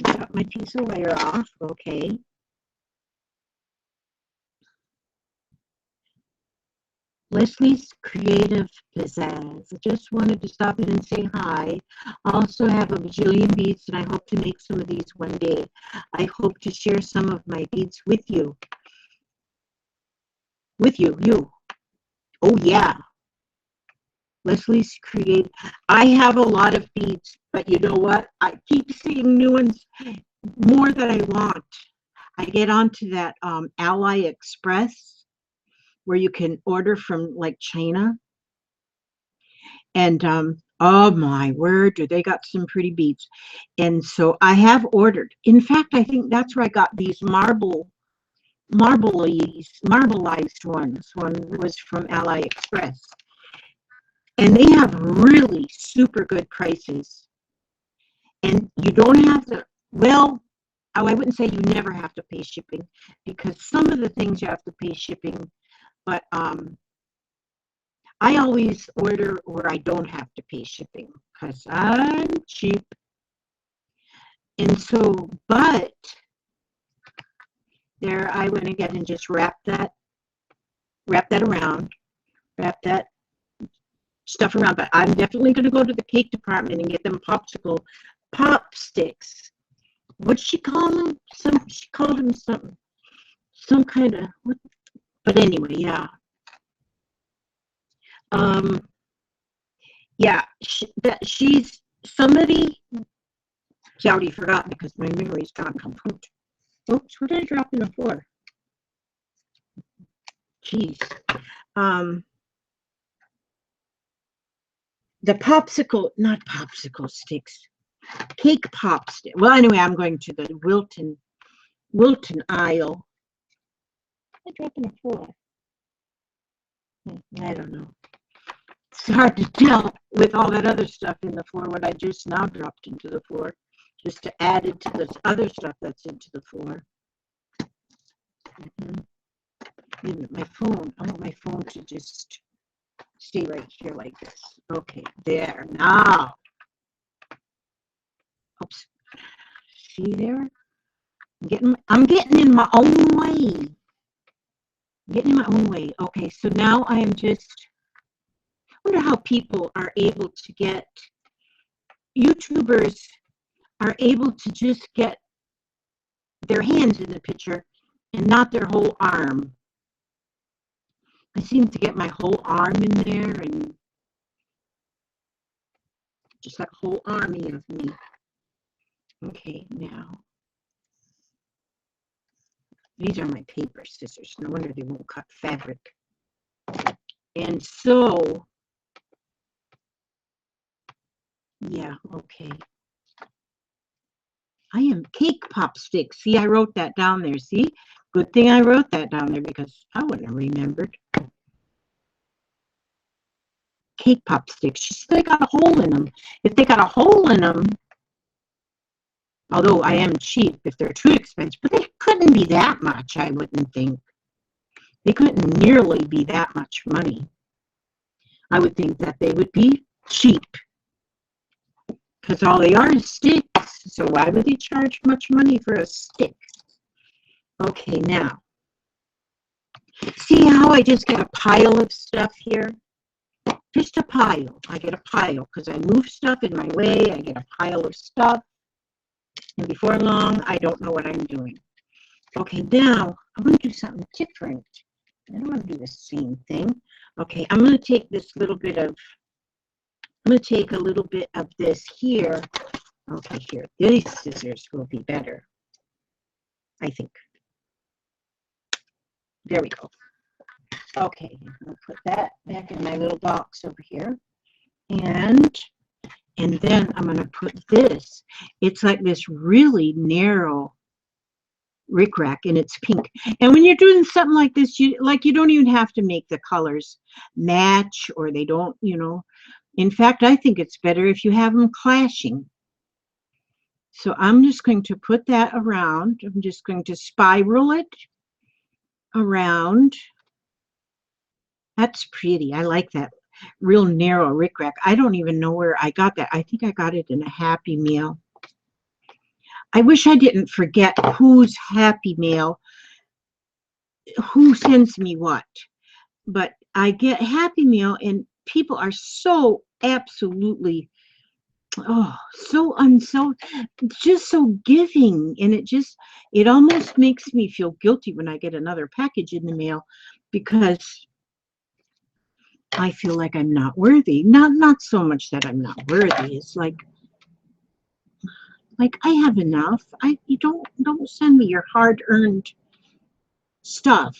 Cut my piece of wire off. Okay. Leslie's Creative Pizzazz. I just wanted to stop in and say hi. I also have a bajillion beads, and I hope to make some of these one day. I hope to share some of my beads with you. You. Oh, yeah. Leslie's Creative. I have a lot of beads, but you know what? I keep seeing new ones, more that I want. I get onto that Ally Express, where you can order from like China. And oh my word, do they got some pretty beads. And so I have ordered. In fact, I think that's where I got these marble marbleized ones. One was from AliExpress. And they have really super good prices. And you don't have to, well, I wouldn't say you never have to pay shipping, because some of the things you have to pay shipping, but I always order where I don't have to pay shipping because I'm cheap. And so, but there I went again and just wrap that around, wrap that stuff around. But I'm definitely going to go to the cake department and get them pop sticks. What'd she call them? She called them some kind of, but anyway, yeah. Yeah, she's somebody. See, I already forgot because my memory's gone complete. Oops, what did I drop in the floor? Jeez. The not popsicle sticks, cake pop stick. Well, anyway, I'm going to the Wilton aisle. I dropped in the floor. I don't know. It's hard to tell with all that other stuff in the floor what I just now dropped into the floor, just to add it to this other stuff that's into the floor. My phone, I want my phone to just stay right here like this. Okay, there, now. Oops. See there? I'm getting in my own way. Okay, so now I am just, I wonder how people are able to get, YouTubers are able to just get their hands in the picture and not their whole arm. I seem to get my whole arm in there and just like a whole army of me. Okay, now. These are my paper scissors. No wonder they won't cut fabric. And so, yeah, okay. I am cake pop sticks. See, I wrote that down there. See? Good thing I wrote that down there because I wouldn't have remembered. Cake pop sticks. She said they got a hole in them. If they got a hole in them, although I am cheap if they're too expensive, but they couldn't be that much, I wouldn't think. They couldn't nearly be that much money. I would think that they would be cheap because all they are is sticks. So why would they charge much money for a stick? Okay, now, see how I just get a pile of stuff here? Just a pile. I get a pile because I move stuff in my way. I get a pile of stuff. And before long, I don't know what I'm doing. Okay, now I'm going to do something different. I don't want to do the same thing. Okay, I'm going to take this little bit of, I'm going to take a little bit of this here. Okay, here. These scissors will be better, I think. There we go. Okay, I'll put that back in my little box over here. And then I'm going to put this. It's like this really narrow rickrack, and it's pink. And when you're doing something like this, you don't even have to make the colors match, or they don't, you know. In fact, I think it's better if you have them clashing. So I'm just going to put that around. I'm just going to spiral it around. That's pretty. I like that real narrow rickrack. I don't even know where I got that. I think I got it in a Happy Meal. I wish I didn't forget whose Happy Meal, who sends me what. But I get Happy Meal, and people are so absolutely, just so giving. And it almost makes me feel guilty when I get another package in the mail, because I feel like I'm not worthy. Not so much that I'm not worthy. It's like I have enough. You don't send me your hard-earned stuff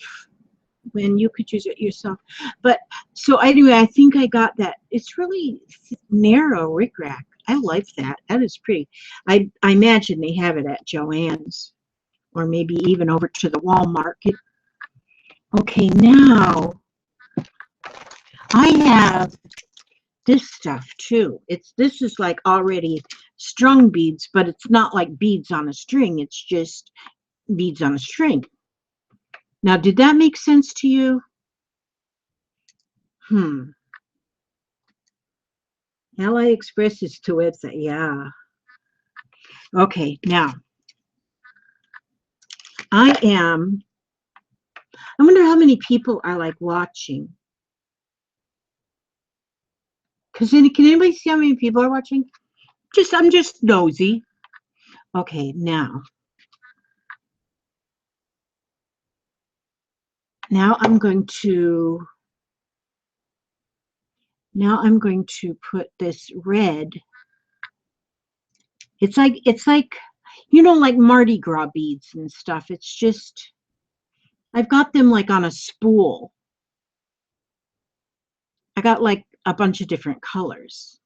when you could use it yourself. But so anyway, I think I got that. It's really narrow rickrack. I like that. That is pretty. I imagine they have it at Joann's. or maybe even over to the Walmart. Okay, now I have this stuff too. This is like already strung beads, but it's not like beads on a string. It's just beads on a string. Now, did that make sense to you? LA Express is to website. Yeah. Okay, now I wonder how many people are like watching. Can anybody see how many people are watching? I'm just nosy. Okay, now I'm going to put this red. It's like like Mardi Gras beads and stuff. It's just I've got them like on a spool. I got like a bunch of different colors.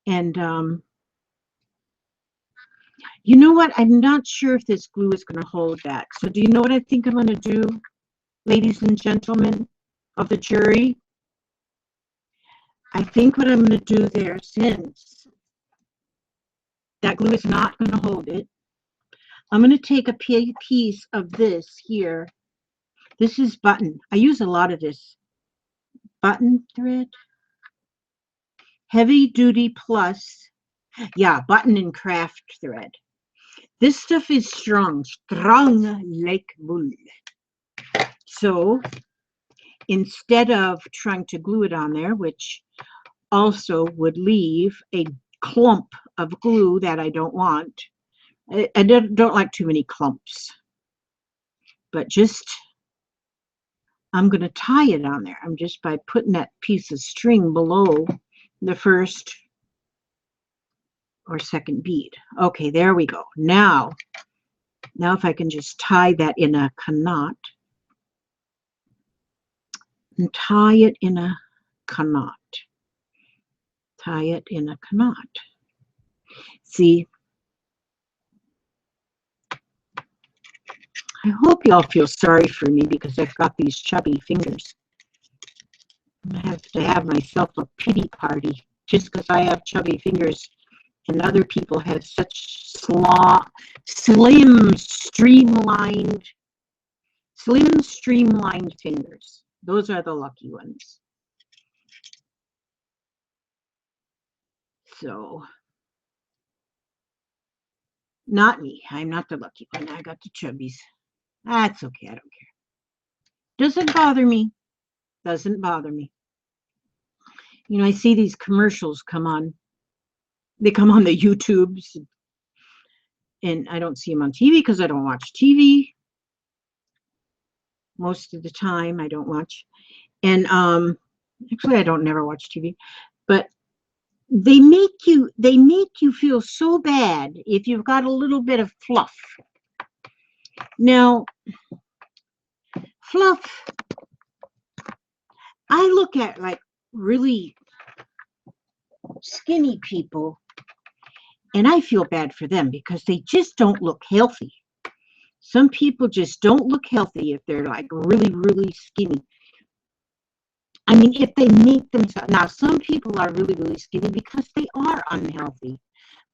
And you know what? I'm not sure if this glue is going to hold that. So do you know what I think I'm going to do, ladies and gentlemen of the jury? I think what I'm going to do there, since that glue is not going to hold it, I'm going to take a piece of this here. This is button. I use a lot of this button thread. Heavy duty plus, yeah, button and craft thread. This stuff is strong like wool. So instead of trying to glue it on there, which also would leave a clump of glue that I don't want, I don't like too many clumps, but just I'm going to tie it on there. I'm just by putting that piece of string below the first or second bead. Okay, there we go. Now if I can just tie that in a knot and tie it in a knot. Tie it in a knot. See, I hope y'all feel sorry for me because I've got these chubby fingers. I have to have myself a pity party just because I have chubby fingers and other people have such slim, streamlined fingers. Those are the lucky ones. So, not me. I'm not the lucky one. I got the chubbies. That's okay. I don't care. Doesn't bother me. Doesn't bother me. You know, I see these commercials come on. They come on the YouTubes. And I don't see them on TV because I don't watch TV. Most of the time, I don't watch. And actually, I don't never watch TV. But they make you feel so bad if you've got a little bit of fluff. Now, fluff, I look at like really skinny people and I feel bad for them because they just don't look healthy. Some people just don't look healthy if they're like really, really skinny. I mean, if they make themselves, now some people are really, really skinny because they are unhealthy.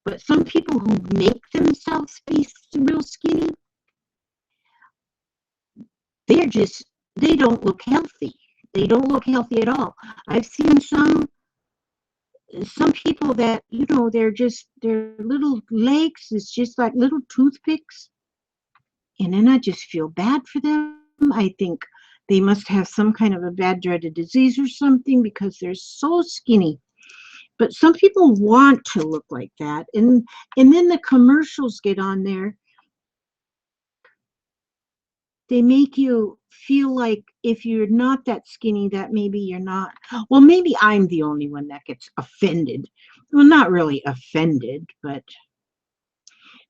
But some people who make themselves be real skinny, they don't look healthy. They don't look healthy at all. I've seen some people that, you know, their little legs is just like little toothpicks. And then I just feel bad for them. I think they must have some kind of a bad dreaded disease or something because they're so skinny. But some people want to look like that. And then the commercials get on there. They make you feel like if you're not that skinny, that maybe you're not. Well, maybe I'm the only one that gets offended. Well, not really offended, but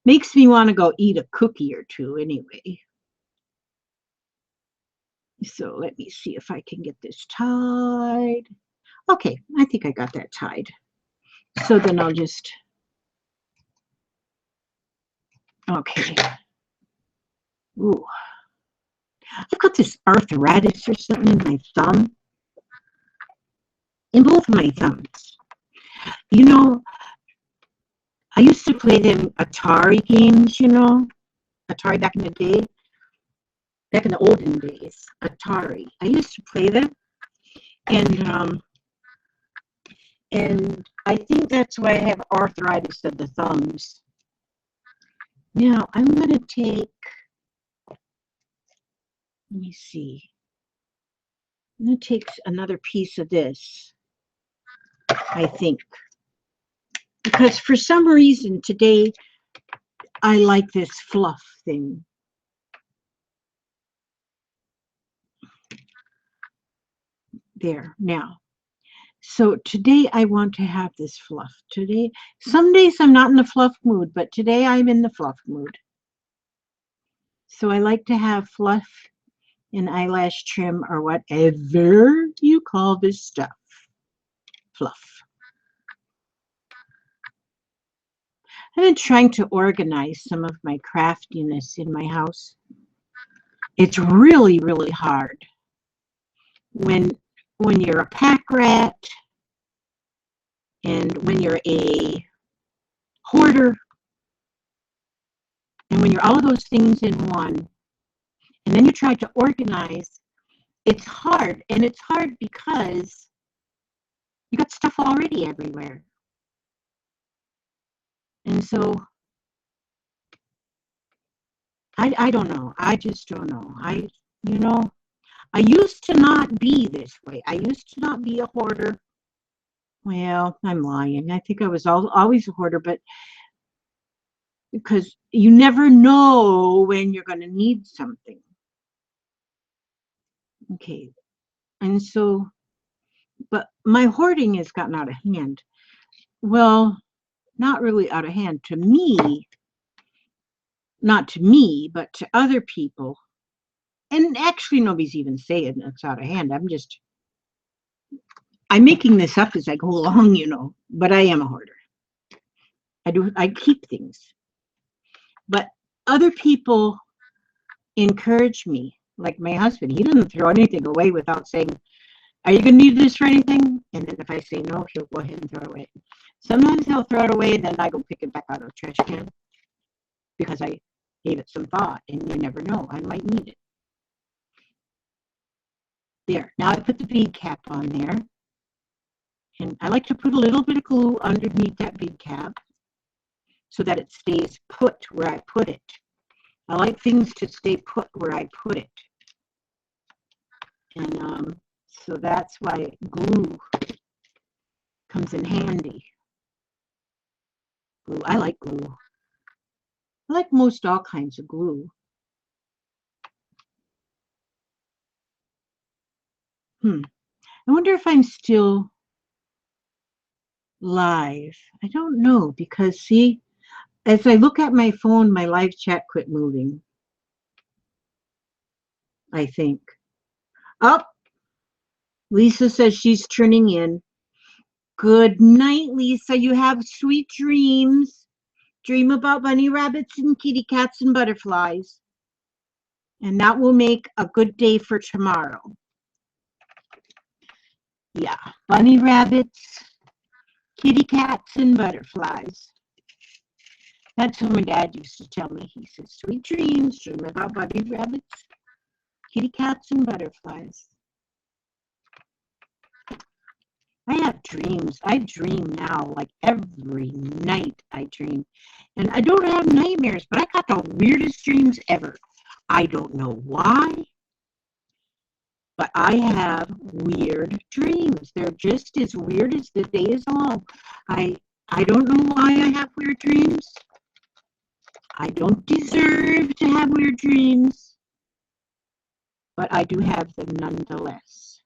makes me want to go eat a cookie or two anyway. So let me see if I can get this tied. Okay, I think I got that tied. So then I'll just Okay. Ooh. I've got this arthritis or something in my thumb. In both of my thumbs. You know, I used to play them Atari games, Atari back in the day. Back in the olden days, Atari. I used to play them, and I think that's why I have arthritis of the thumbs. Now I'm gonna take. Let me see. I'm gonna take another piece of this. I think because for some reason today I like this fluff thing. There now. So today I want to have this fluff. Today, some days I'm not in the fluff mood, but today I'm in the fluff mood. So I like to have fluff and eyelash trim or whatever you call this stuff. Fluff. I've been trying to organize some of my craftiness in my house. It's really, really hard when you're a pack rat and when you're a hoarder and when you're all of those things in one, and then you try to organize. It's hard, and it's hard because you got stuff already everywhere. And so I don't know. I just don't know. I used to not be this way. I used to not be a hoarder. Well, I'm lying. I think I was always a hoarder, but because you never know when you're going to need something. Okay. And so, but my hoarding has gotten out of hand. Well, not really out of hand to me, not to me, but to other people. And actually, nobody's even saying it's out of hand. I'm making this up as I go along, but I am a hoarder. I keep things. But other people encourage me, like my husband. He doesn't throw anything away without saying, "Are you going to need this for anything?" And then if I say no, he'll go ahead and throw it away. Sometimes he'll throw it away, and then I go pick it back out of the trash can because I gave it some thought, and you never know. I might need it. There. Now I put the bead cap on there. And I like to put a little bit of glue underneath that bead cap so that it stays put where I put it. I like things to stay put where I put it. And so that's why glue comes in handy. Glue. I like glue. I like most all kinds of glue. I wonder if I'm still live. I don't know because, see, as I look at my phone, my live chat quit moving. I think. Oh, Lisa says she's turning in. Good night, Lisa. You have sweet dreams. Dream about bunny rabbits and kitty cats and butterflies. And that will make a good day for tomorrow. Yeah, bunny rabbits, kitty cats, and butterflies. That's what my dad used to tell me. He said, sweet dreams, dream about bunny rabbits, kitty cats, and butterflies. I have dreams. I dream now, like every night I dream. And I don't have nightmares, but I got the weirdest dreams ever. I don't know why, but I have weird dreams. They're just as weird as the day is long. I don't know why I have weird dreams. I don't deserve to have weird dreams, but I do have them nonetheless.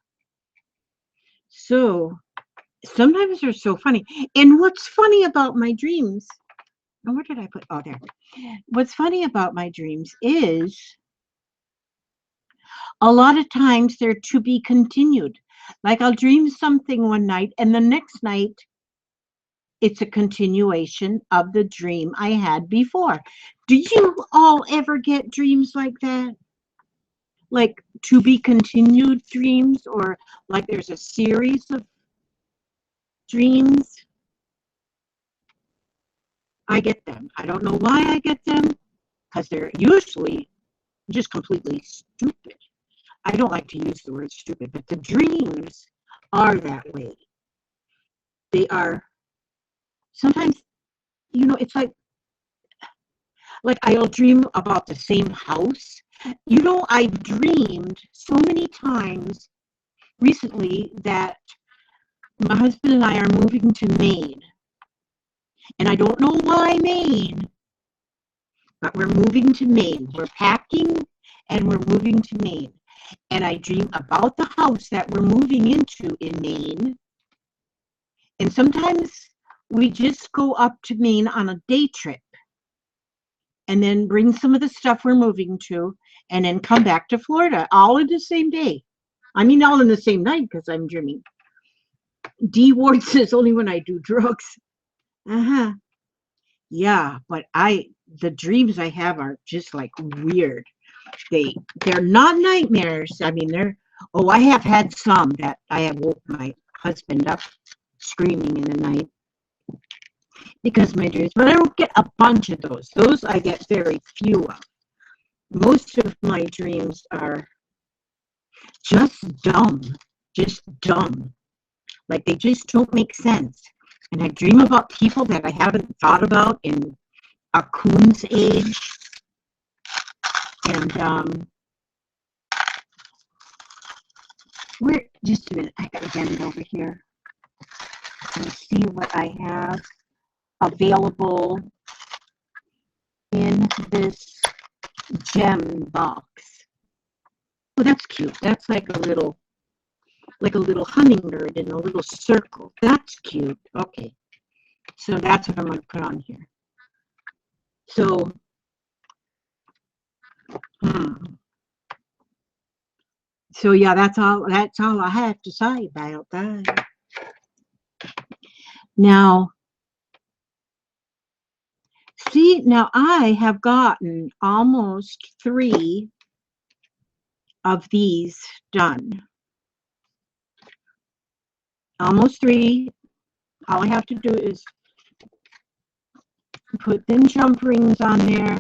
So sometimes they're so funny. And what's funny about my dreams, where did I put, oh, there. What's funny about my dreams is a lot of times they're to be continued. Like I'll dream something one night and the next night it's a continuation of the dream I had before. Do you all ever get dreams like that? Like to be continued dreams, or like there's a series of dreams? I get them. I don't know why I get them, because they're usually just completely stupid. I don't like to use the word stupid, but the dreams are that way. They are sometimes, it's like I'll dream about the same house. I've dreamed so many times recently that my husband and I are moving to Maine. And I don't know why Maine, but we're moving to Maine. We're packing and we're moving to Maine. And I dream about the house that we're moving into in Maine. And sometimes we just go up to Maine on a day trip and then bring some of the stuff we're moving to and then come back to Florida all in the same day. I mean, all in the same night, because I'm dreaming. D Ward says only when I do drugs. Uh-huh. Yeah, but the dreams I have are just like weird. They're not nightmares. I mean, I have had some that I have woke my husband up screaming in the night because of my dreams, but I don't get a bunch of those. Those I get very few of. Most of my dreams are just dumb, like they just don't make sense. And I dream about people that I haven't thought about in a coon's age. And just a minute, I gotta get it over here and see what I have available in this gem box. Oh, that's cute. That's like a little hummingbird in a little circle. That's cute. Okay. So that's what I'm going to put on here. So, So yeah, that's all I have to say about that. Now, now I have gotten almost 3 of these done. Almost 3. All I have to do is put them jump rings on there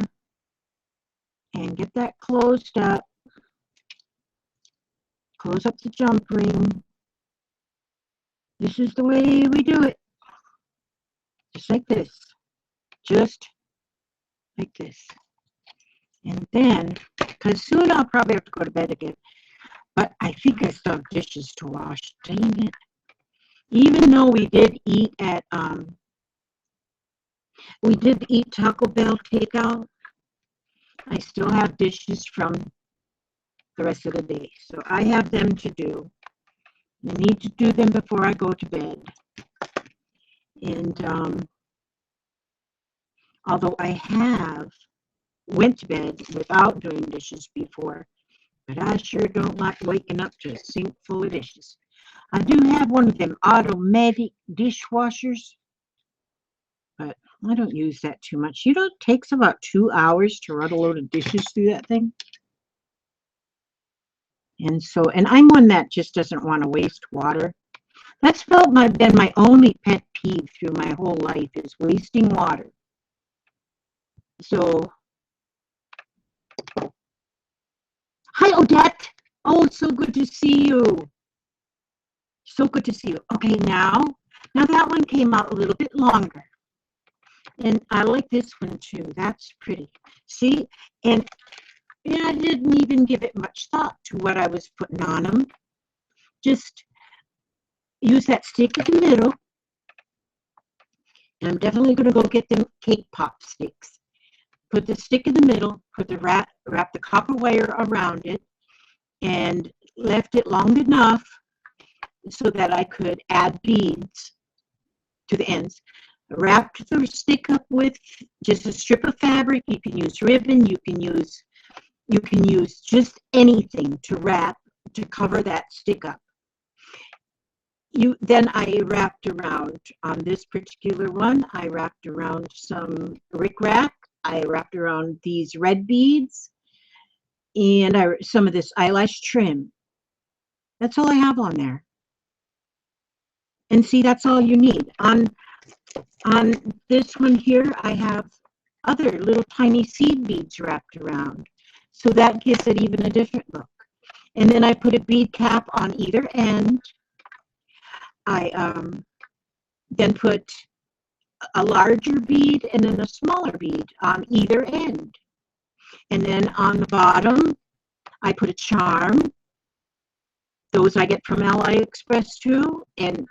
and get that closed up. Close up the jump ring. This is the way we do it. Just like this. Just like this. And then, because soon I'll probably have to go to bed again. But I think I still have dishes to wash. Dang it. Even though we did eat at, Taco Bell takeout, I still have dishes from the rest of the day. So I have them to do. I need to do them before I go to bed. And although I have went to bed without doing dishes before, but I sure don't like waking up to a sink full of dishes. I do have one of them automatic dishwashers, but I don't use that too much. It takes about 2 hours to run a load of dishes through that thing. And I'm one that just doesn't want to waste water. That's been my only pet peeve through my whole life is wasting water. So, hi, Odette. Oh, it's so good to see you. So good to see you. Okay, now that one came out a little bit longer. And I like this one too. That's pretty. See? And I didn't even give it much thought to what I was putting on them. Just use that stick in the middle. And I'm definitely going to go get them cake pop sticks. Put the stick in the middle, wrap the copper wire around it, and left it long enough so that I could add beads to the ends. Wrapped the stick up with just a strip of fabric. You can use ribbon. You can use just anything to wrap to cover that stick up. then I wrapped around on this particular one. I wrapped around some rickrack. I wrapped around these red beads, and some of this eyelash trim. That's all I have on there. And see, that's all you need. On this one here, I have other little tiny seed beads wrapped around. So that gives it even a different look. And then I put a bead cap on either end. I then put a larger bead and then a smaller bead on either end. And then on the bottom, I put a charm. Those I get from AliExpress too. And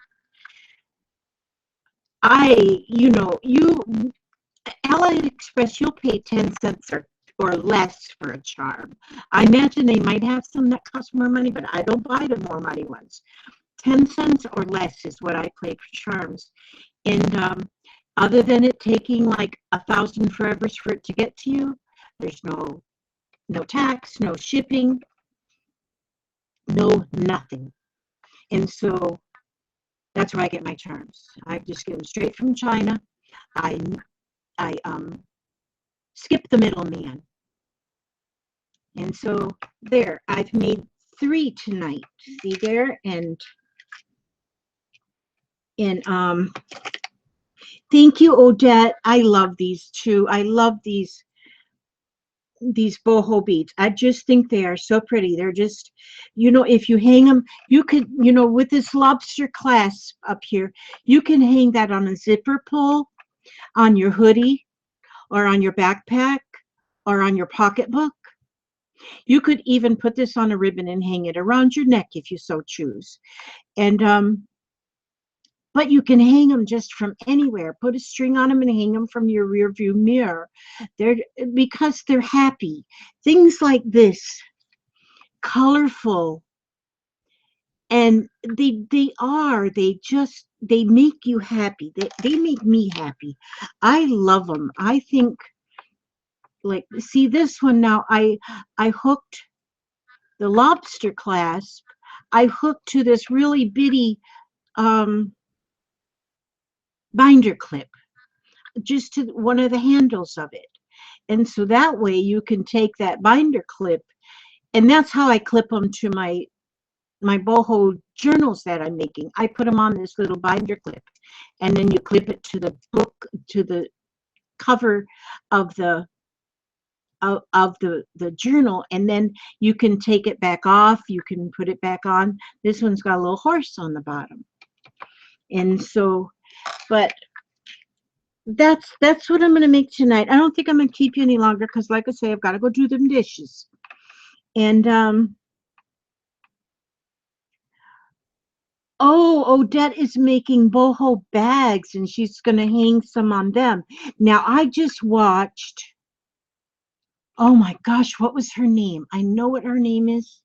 AliExpress, you'll pay 10 cents or less for a charm. I imagine they might have some that cost more money, but I don't buy the more money ones. 10 cents or less is what I pay for charms. And other than it taking like 1,000 forevers for it to get to you, there's no tax, no shipping, no nothing. And so that's where I get my charms. I just get them straight from China. I skip the middleman. And so there, I've made 3 tonight. See there? And thank you, Odette. I love these too. I love these boho beads. I just think they are so pretty. They're just, if you hang them, you could, with this lobster clasp up here, you can hang that on a zipper pull on your hoodie or on your backpack or on your pocketbook. You could even put this on a ribbon and hang it around your neck if you so choose. And but you can hang them just from anywhere. Put a string on them and hang them from your rear view mirror. Because they're happy. Things like this, colorful, and they make you happy. They make me happy. I love them. I think, like, see this one now, I hooked the lobster clasp. I hooked to this really bitty binder clip, just to one of the handles of it. And so that way you can take that binder clip, and that's how I clip them to my boho journals that I'm making. I put them on this little binder clip, and then you clip it to the book, to the cover of the journal, and then you can take it back off, you can put it back on. This one's got a little horse on the bottom. And so, but that's what I'm going to make tonight. I don't think I'm going to keep you any longer because, like I say, I've got to go do them dishes. And Odette is making boho bags, and she's going to hang some on them. Now, I just watched, oh my gosh, what was her name? I know what her name is.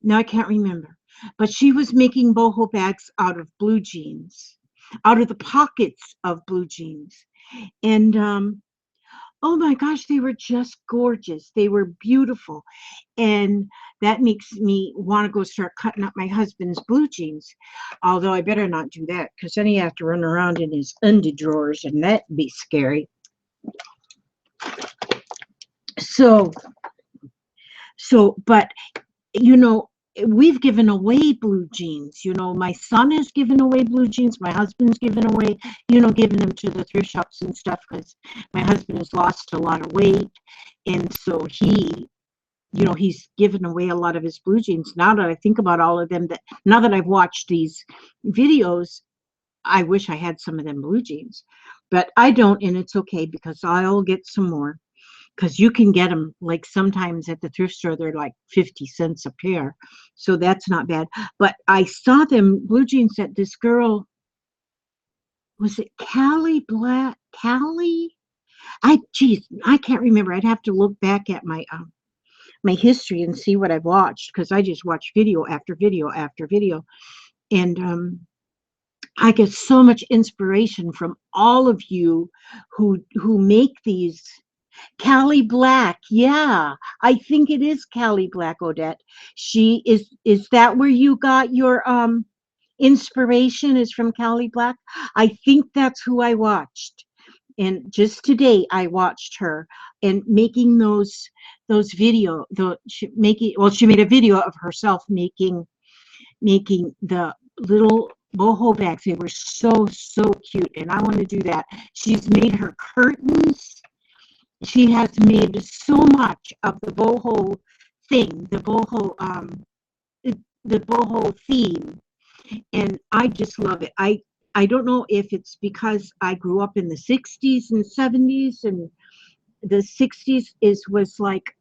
No, I can't remember. But she was making boho bags out of blue jeans, out of the pockets of blue jeans. And oh my gosh, they were just gorgeous. They were beautiful. And that makes me want to go start cutting up my husband's blue jeans. Although I better not do that, because then he has to run around in his undie drawers, and that'd be scary. So, but, we've given away blue jeans. My son has given away blue jeans. My husband's given away, giving them to the thrift shops and stuff, because my husband has lost a lot of weight. And so he's given away a lot of his blue jeans. Now that I think about all of them, now that I've watched these videos, I wish I had some of them blue jeans. But I don't, and it's okay, because I'll get some more. Because you can get them, like, sometimes at the thrift store, they're like 50 cents a pair. So that's not bad. But I saw them, blue jeans, that this girl, was it Callie Black? Callie? I can't remember. I'd have to look back at my history and see what I've watched, because I just watch video after video after video. And I get so much inspiration from all of you who make these. Callie Black, yeah, I think it is Callie Black, Odette. She is that where you got your Inspiration is from Callie Black. I think that's who I watched. And just today I watched her and making those video the she making well she made a video of herself making the little boho bags. They were so cute, and I want to do that. She's made her curtains. She has made so much of the boho thing, the boho theme, and I just love it. I don't know if it's because I grew up in the 60s and 70s, and the 60s is was like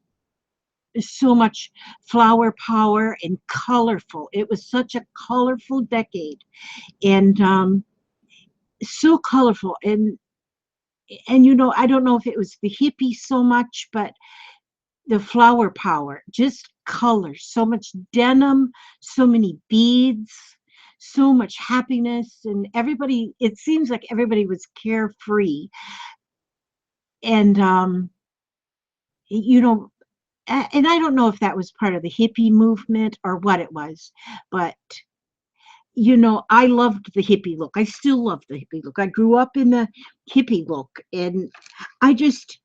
so much flower power and colorful. It was such a colorful decade, and so colorful. And I don't know if it was the hippie so much, but the flower power, just color, so much denim, so many beads, so much happiness, and everybody. It seems like everybody was carefree, and you know. And I don't know if that was part of the hippie movement or what it was, but I loved the hippie look. I still love the hippie look. I grew up in the hippie look, and I just,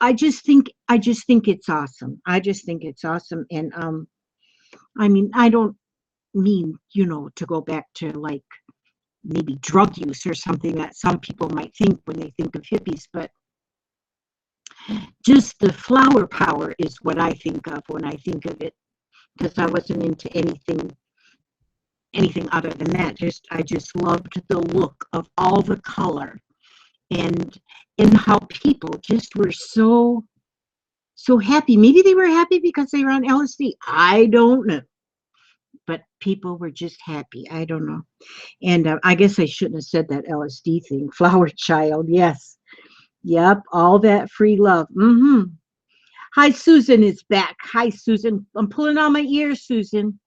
I just think it's awesome. I just think it's awesome, and I mean, I don't mean to go back to like maybe drug use or something that some people might think when they think of hippies, but just the flower power is what I think of when I think of it, because I wasn't into anything other than that. I just loved the look of all the color, and how people just were so happy. Maybe they were happy because they were on LSD. I don't know. But people were just happy. I don't know. And I guess I shouldn't have said that LSD thing. Flower child. Yes. Yep. All that free love. Hi, Susan is back. Hi, Susan. I'm pulling on my ears, Susan.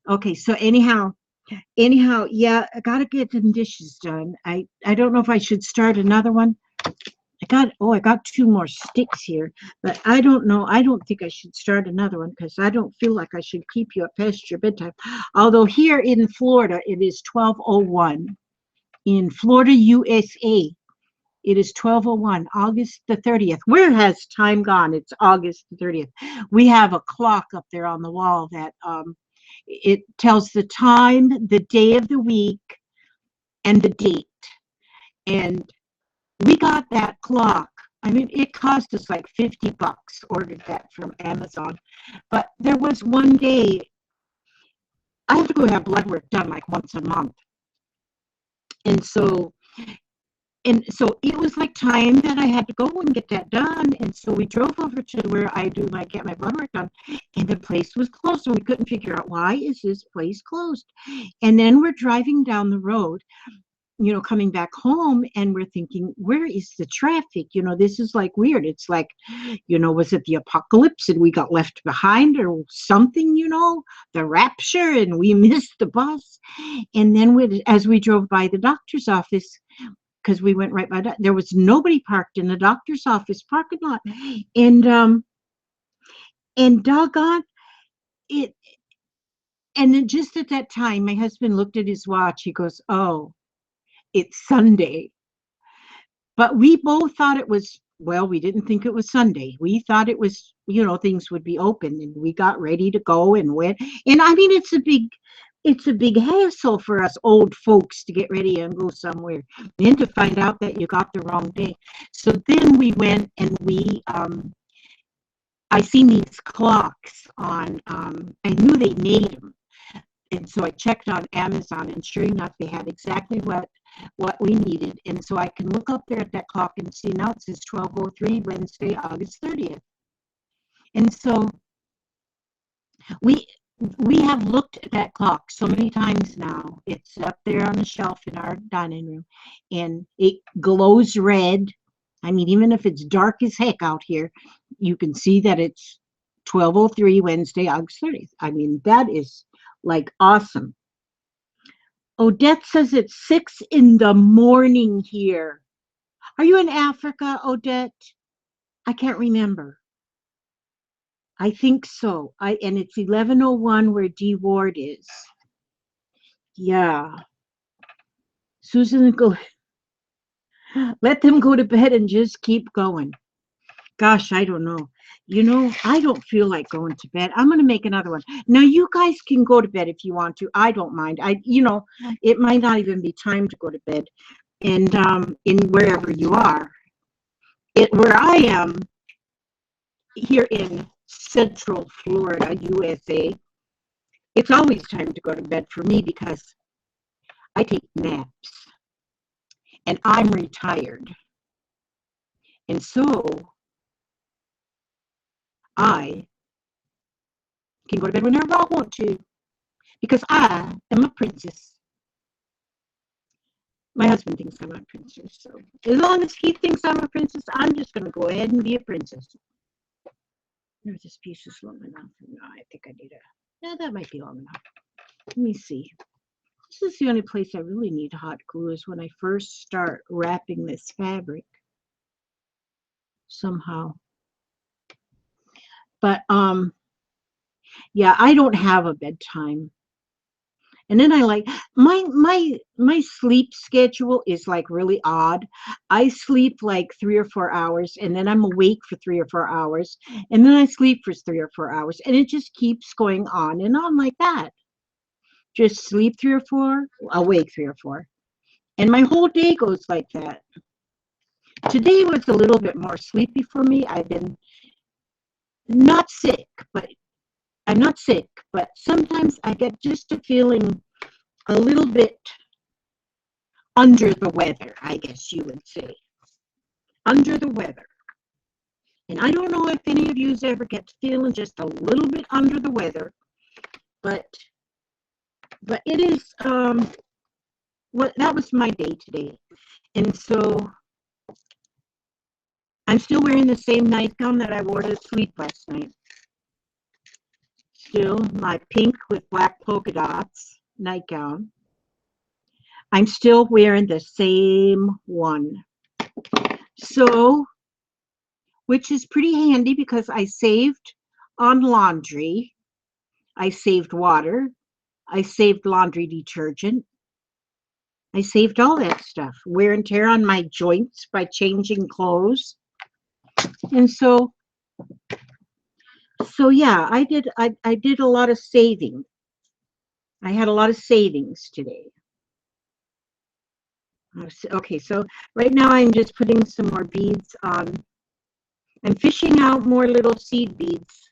Okay. So anyhow, yeah, I gotta get some dishes done. I don't know if I should start another one. I got two more sticks here, but I don't know. I don't think I should start another one because I don't feel like I should keep you up past your bedtime. Although here in Florida, it is 12:01. In Florida, USA, it is 12:01, August the 30th. Where has time gone? It's August the 30th. We have a clock up there on the wall that it tells the time, the day of the week, and the date. And we got that clock. I mean, it cost us like $50, ordered that from Amazon. But there was one day, I have to go have blood work done like once a month. And so, it was like time that I had to go and get that done. And so we drove over to where I do get my blood work done, and the place was closed. So we couldn't figure out, why is this place closed? And then we're driving down the road, coming back home, and we're thinking, where is the traffic? This is like weird. It's like, was it the apocalypse and we got left behind or something, the rapture, and we missed the bus? And then as we drove by the doctor's office, because we went right by that, there was nobody parked in the doctor's office parking lot. And doggone it. And then just at that time, my husband looked at his watch. He goes, oh, it's Sunday. But we both thought it was, well, we didn't think it was Sunday. We thought it was, things would be open, and we got ready to go and went. And I mean, it's a big hassle for us old folks to get ready and go somewhere, and to find out that you got the wrong day. So then we went, and I seen these clocks on, I knew they made them. And so I checked on Amazon, and sure enough, they had exactly what we needed. And so I can look up there at that clock and see now it says 12:03, Wednesday, August 30th. And so we have looked at that clock so many times now. It's up there on the shelf in our dining room, and it glows red. I mean, even if it's dark as heck out here, you can see that it's 12:03, Wednesday, August 30th. I mean, that is like awesome. Odette says it's 6 in the morning here. Are you in Africa, Odette? I can't remember. I think so. And it's 11:01 where D Ward is. Yeah. Susan, go. Let them go to bed and just keep going. Gosh, I don't know. I don't feel like going to bed. I'm going to make another one. Now, you guys can go to bed if you want to. I don't mind. It might not even be time to go to bed. And in wherever you are, where I am here in Central Florida, USA, it's always time to go to bed for me because I take naps and I'm retired. And so I can go to bed whenever I want to because I am a princess. My husband thinks I'm a princess, so as long as he thinks I'm a princess, I'm just going to go ahead and be a princess. There's this piece is long enough. No, I think I need that might be long enough. Let me see. This is the only place I really need hot glue is when I first start wrapping this fabric somehow. But yeah, I don't have a bedtime. And then I like my sleep schedule is like really odd. I sleep like 3 or 4 hours and then I'm awake for 3 or 4 hours and then I sleep for 3 or 4 hours and it just keeps going on and on like that. Just sleep 3 or 4, awake 3 or 4. And my whole day goes like that. Today was a little bit more sleepy for me. I've been not sick, but I'm not sick, but sometimes I get just a feeling a little bit under the weather, I guess you would say. Under the weather. And I don't know if any of you ever get feeling just a little bit under the weather, but it is that was my day today. And so I'm still wearing the same nightgown that I wore to sleep last night. Still my pink with black polka dots nightgown. I'm still wearing the same one. So, which is pretty handy because I saved on laundry. I saved water. I saved laundry detergent. I saved all that stuff. Wear and tear on my joints by changing clothes. And so yeah, I did a lot of saving. I had a lot of savings today. Okay, so right now I'm just putting some more beads on. I'm fishing out more little seed beads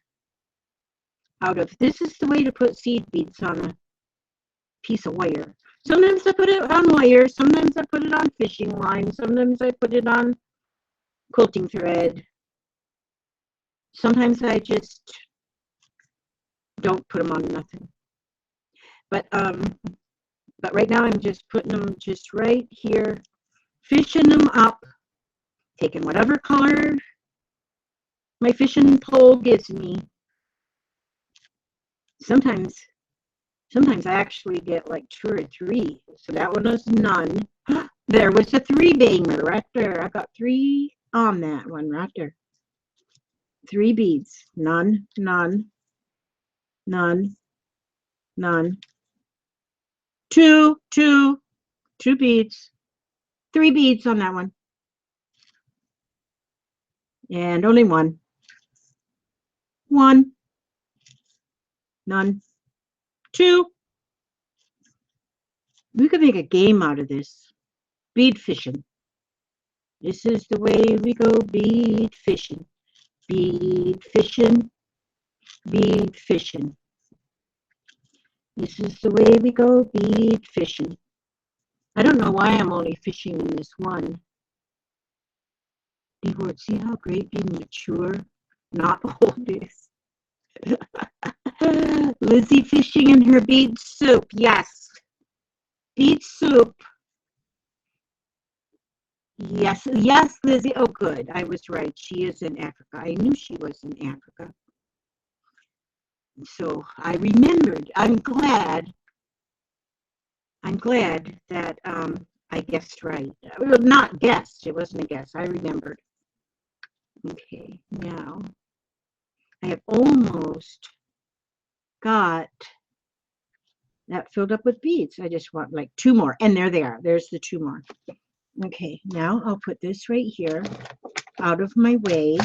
out of. This is the way to put seed beads on a piece of wire. Sometimes I put it on wire, sometimes I put it on fishing line, sometimes I put it on quilting thread. Sometimes I just don't put them on nothing. But right now I'm just putting them just right here, fishing them up, taking whatever color my fishing pole gives me. Sometimes I actually get like 2 or 3. So that one was none. There was a 3 banger right there. I got 3 on that one right there. 3 beads. None, none, none, none. 2 beads. 3 beads on that one. And only 1. 1. None. 2. We could make a game out of this. Bead fishing. This is the way we go bead fishing. Bead fishing. Bead fishing. This is the way we go bead fishing. I don't know why I'm only fishing in this one. See how great being mature, not old is. Lizzie fishing in her bead soup. Yes. Bead soup. Yes, yes, Lizzie. Oh, good. I was right. She is in Africa. I knew she was in Africa. So I remembered. I'm glad that I guessed right. Well, not guessed. It wasn't a guess. I remembered. Okay, now I have almost got that filled up with beads. I just want like 2 more, and there they are. There's the 2 more. Okay, now I'll put this right here out of my way.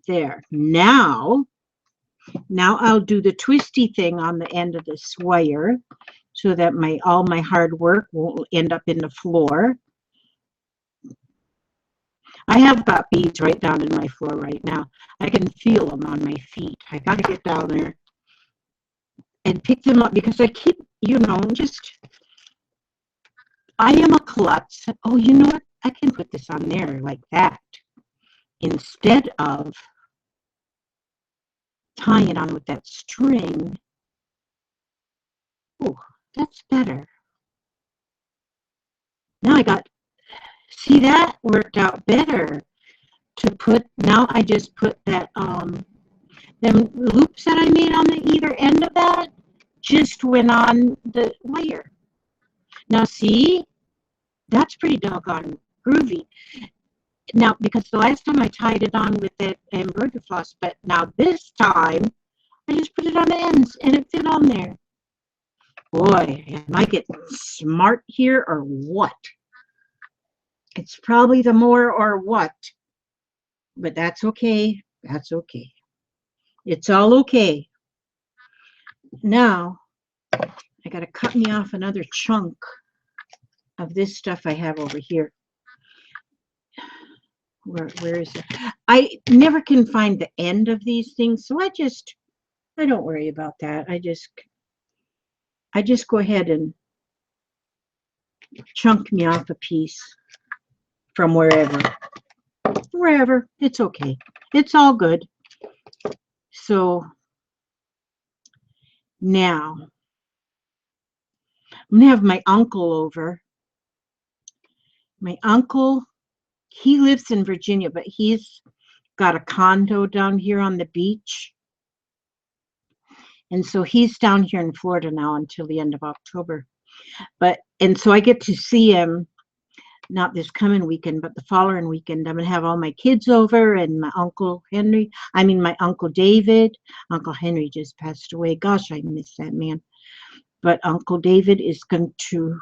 There. Now I'll do the twisty thing on the end of this wire so that all my hard work won't end up in the floor. I have got beads right down in my floor right now. I can feel them on my feet. I gotta get down there and pick them up because I keep, I am a klutz. Oh, you know what? I can put this on there like that instead of tying it on with that string. Oh, that's better. Now see, that worked out better to put. Now I just put that, them loops that I made on the either end of that just went on the wire. Now see, that's pretty doggone groovy. Now, because the last time I tied it on with that embroidery floss, but now this time I just put it on the ends and it fit on there. Boy, am I getting smart here or what? It's probably the more or what, but that's okay. That's okay. It's all okay. Now, I got to cut me off another chunk of this stuff I have over here. Where is it? I never can find the end of these things, so I don't worry about that. I just go ahead and chunk me off a piece from wherever. It's okay. It's all good. So now I'm gonna have my uncle over. My uncle, he lives in Virginia, but he's got a condo down here on the beach. And so he's down here in Florida now until the end of October. And so I get to see him, not this coming weekend, but the following weekend. I'm going to have all my kids over and my Uncle David. Uncle Henry just passed away. Gosh, I miss that man. But Uncle David is going to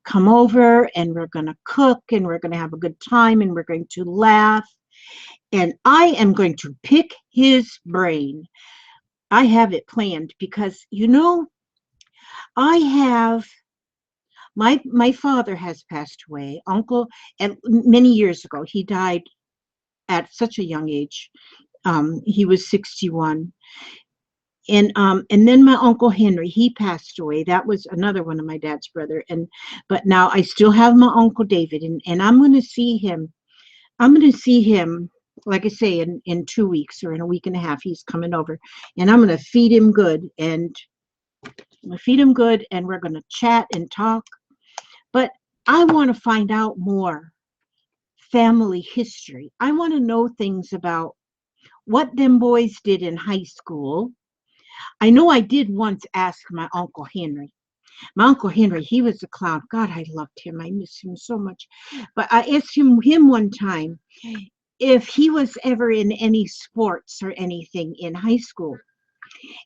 come over and we're going to cook and we're going to have a good time and we're going to laugh. And I am going to pick his brain. I have it planned because, I have, my father has passed away. Uncle, and many years ago, he died at such a young age. He was 61. And then my Uncle Henry, he passed away. That was another one of my dad's brother. But now I still have my Uncle David, and I'm going to see him. I'm going to see him, like I say, in 2 weeks or in a week and a half. He's coming over, and I'm going to feed him good, and we're going to chat and talk. But I want to find out more family history. I want to know things about what them boys did in high school. I know I did once ask my Uncle Henry. My Uncle Henry, he was a clown. God, I loved him. I miss him so much. But I asked him one time if he was ever in any sports or anything in high school.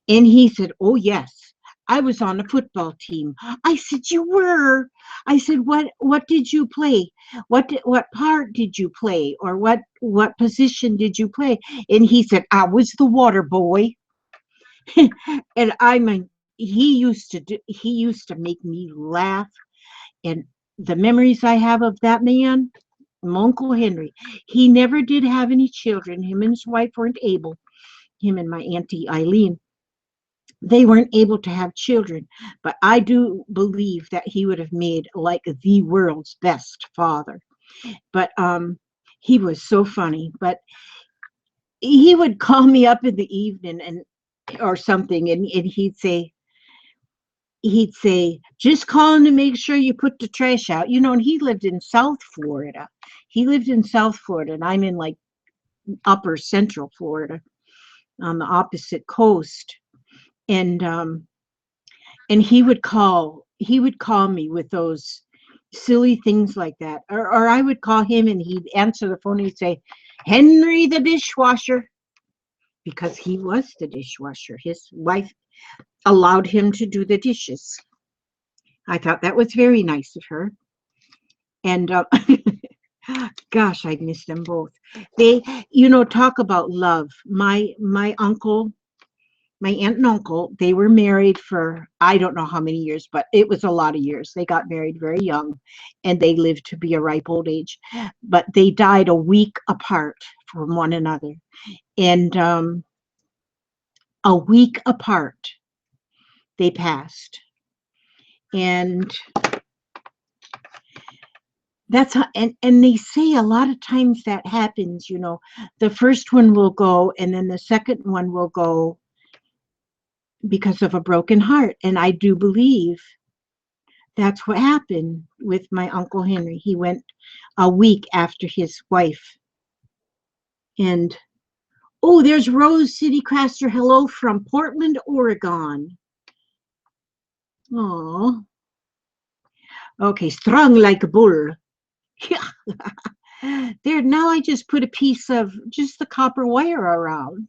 And he said, oh, yes, I was on a football team. I said, you were? I said, what did you play? What part did you play? Or what position did you play? And he said, I was the water boy. And he used to make me laugh. And the memories I have of that man, my Uncle Henry, he never did have any children. Him and his wife weren't able. Him and my Auntie Eileen, they weren't able to have children. But I do believe that he would have made like the world's best father. But he was so funny. But he would call me up in the evening or something, and he'd say, just calling to make sure you put the trash out. And he lived in South Florida. And I'm in like upper central Florida on the opposite coast. And he would call me with those silly things like that. Or I would call him and he'd answer the phone and he'd say, Henry the dishwasher, because he was the dishwasher. His wife, allowed him to do the dishes. I thought that was very nice of her. And gosh, I miss them both. They, talk about love. My uncle, my aunt and uncle, they were married for I don't know how many years, but it was a lot of years. They got married very young, and they lived to be a ripe old age. But they died a week apart from one another, and a week apart they passed. And that's how, and they say a lot of times that happens. The first one will go, and then the second one will go because of a broken heart. And I do believe that's what happened with my Uncle Henry. He went a week after his wife. And oh, there's Rose City Craster. Hello from Portland, Oregon. Oh, okay, strong like a bull. Yeah. There, now I just put a piece of just the copper wire around.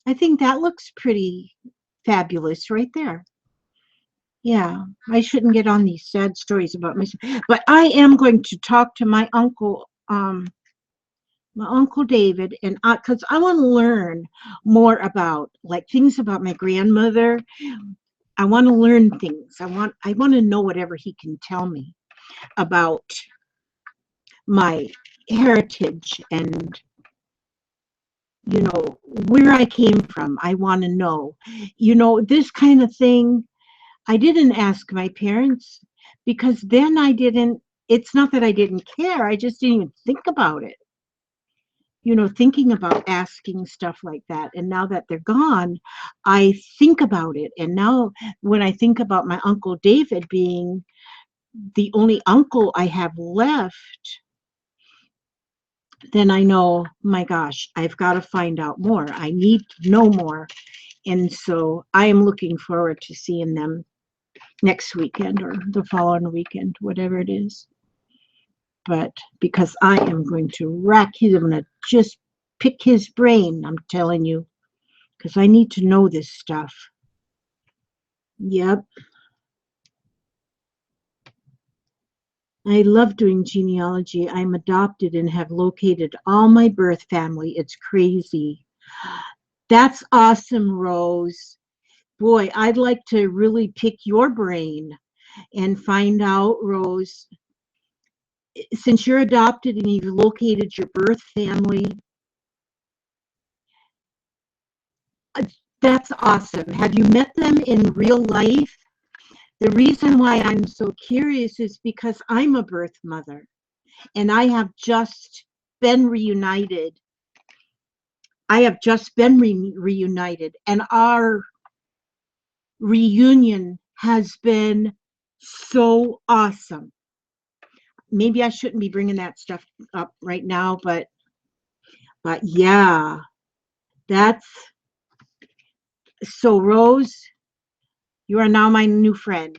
I think that looks pretty fabulous right there. Yeah, I shouldn't get on these sad stories about myself, but I am going to talk to my Uncle David, and because I want to learn more about like things about my grandmother. I want to learn things. I want to know whatever he can tell me about my heritage and where I came from. I want to know, this kind of thing. I didn't ask my parents because then it's not that I didn't care. I just didn't even think about it. Thinking about asking stuff like that. And now that they're gone, I think about it. And now when I think about my Uncle David being the only uncle I have left, then I know, my gosh, I've got to find out more. I need to know more. And so I am looking forward to seeing them next weekend or the following weekend, whatever it is. But because I am going to I'm going to just pick his brain, I'm telling you, because I need to know this stuff. Yep. I love doing genealogy. I'm adopted and have located all my birth family. It's crazy. That's awesome, Rose. Boy, I'd like to really pick your brain and find out, Rose, since you're adopted and you've located your birth family, that's awesome. Have you met them in real life? The reason why I'm so curious is because I'm a birth mother and I have just been reunited. Reunited, and our reunion has been so awesome. Maybe I shouldn't be bringing that stuff up right now, but yeah, that's so. Rose, you are now my new friend.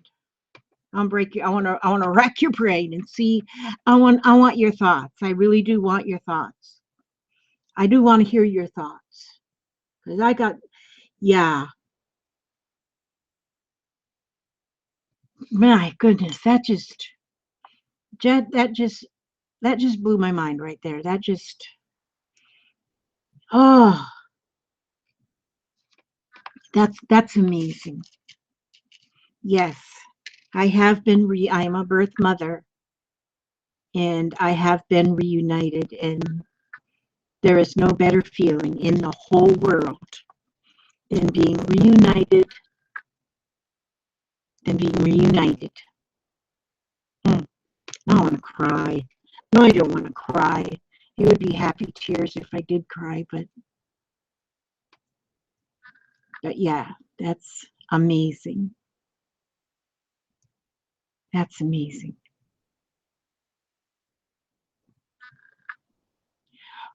I want to rack your brain and see. I want your thoughts. I really do want your thoughts. I do want to hear your thoughts because yeah. My goodness, that just blew my mind right there. Oh, that's amazing. Yes, I am a birth mother and I have been reunited, and there is no better feeling in the whole world than being reunited Mm, I don't want to cry. No, I don't want to cry. It would be happy tears if I did cry, but yeah, that's amazing. That's amazing.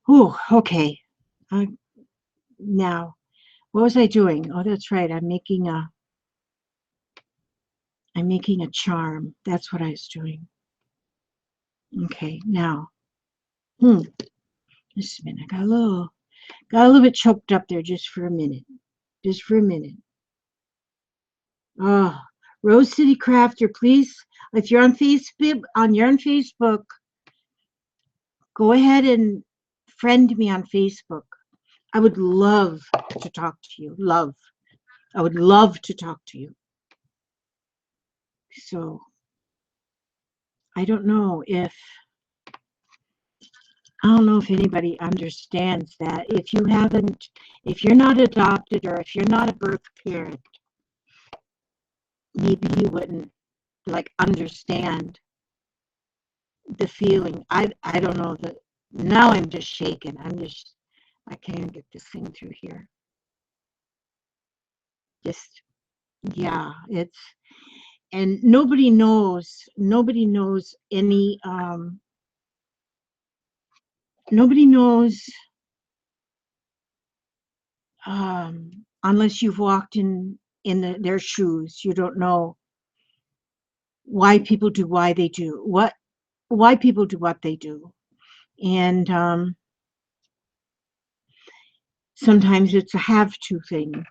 Oh, okay. Uh, now, what was I doing? Oh, that's right. I'm making a charm. That's what I was doing. Okay, now, just a minute. I got a little bit choked up there just for a minute. Just for a minute. Oh, Rose City Crafter, please, if you're on Facebook, go ahead and friend me on Facebook. I would love to talk to you. Love. I would love to talk to you. So I don't know if anybody understands that. If you're not adopted or if you're not a birth parent, maybe you wouldn't like understand the feeling. I don't know that now I'm just shaking. I can't get this thing through here. Just yeah, it's and nobody knows unless you've walked in their shoes. You don't know why people do why people do what they do. And sometimes it's a have to thing.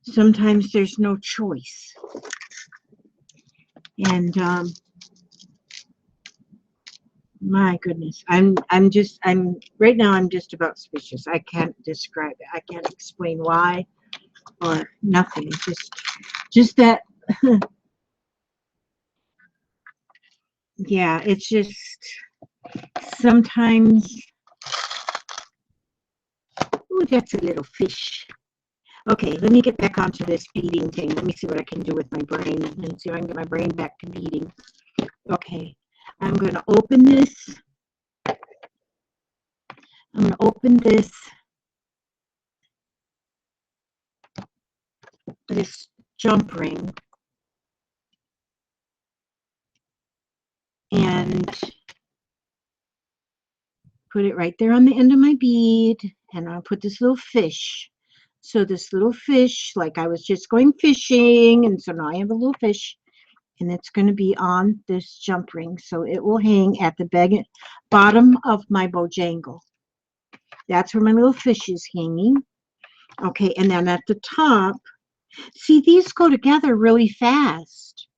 Sometimes there's no choice. And my goodness, I'm right now I'm just about speechless. I can't describe it. I can't explain why or nothing. Just that yeah, it's just sometimes oh that's a little fish. Okay, let me get back onto this beading thing. Let me see what I can do with my brain and see if I can get my brain back to beading. Okay, I'm going to open this. I'm going to open this jump ring and put it right there on the end of my bead, and I'll put this little fish. So this little fish, like I was just going fishing, and so now I have a little fish, and it's going to be on this jump ring. So it will hang at the bottom of my bojangle. That's where my little fish is hanging. Okay, and then at the top, see, these go together really fast.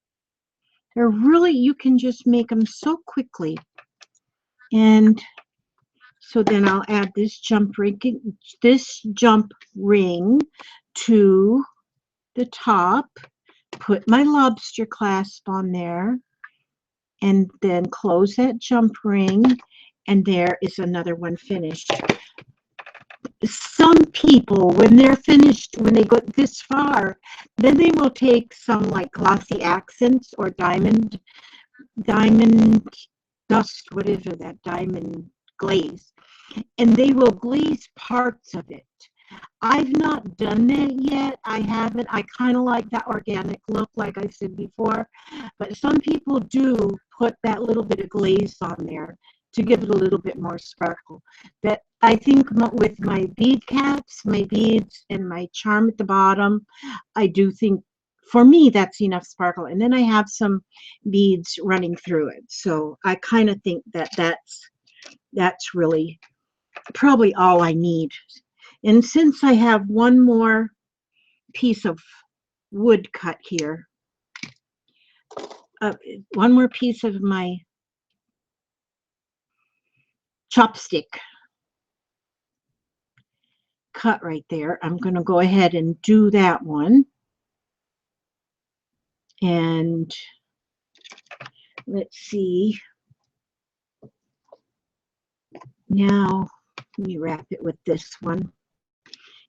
They're really, you can just make them so quickly. And so then I'll add this jump ring to the top, put my lobster clasp on there, and then close that jump ring, and there is another one finished. Some people, when they're finished, when they go this far, then they will take some like glossy accents or diamond dust, whatever that diamond glaze, and they will glaze parts of it. I've not done that yet. I haven't. I kind of like that organic look, like I said before, but some people do put that little bit of glaze on there to give it a little bit more sparkle. That I think with my bead caps, my beads, and my charm at the bottom, I do think for me that's enough sparkle. And then I have some beads running through it. So I kind of think that that's really probably all I need. And since I have one more piece of wood cut here, one more piece of my chopstick cut right there, I'm going to go ahead and do that one. And let's see. Now, let me wrap it with this one.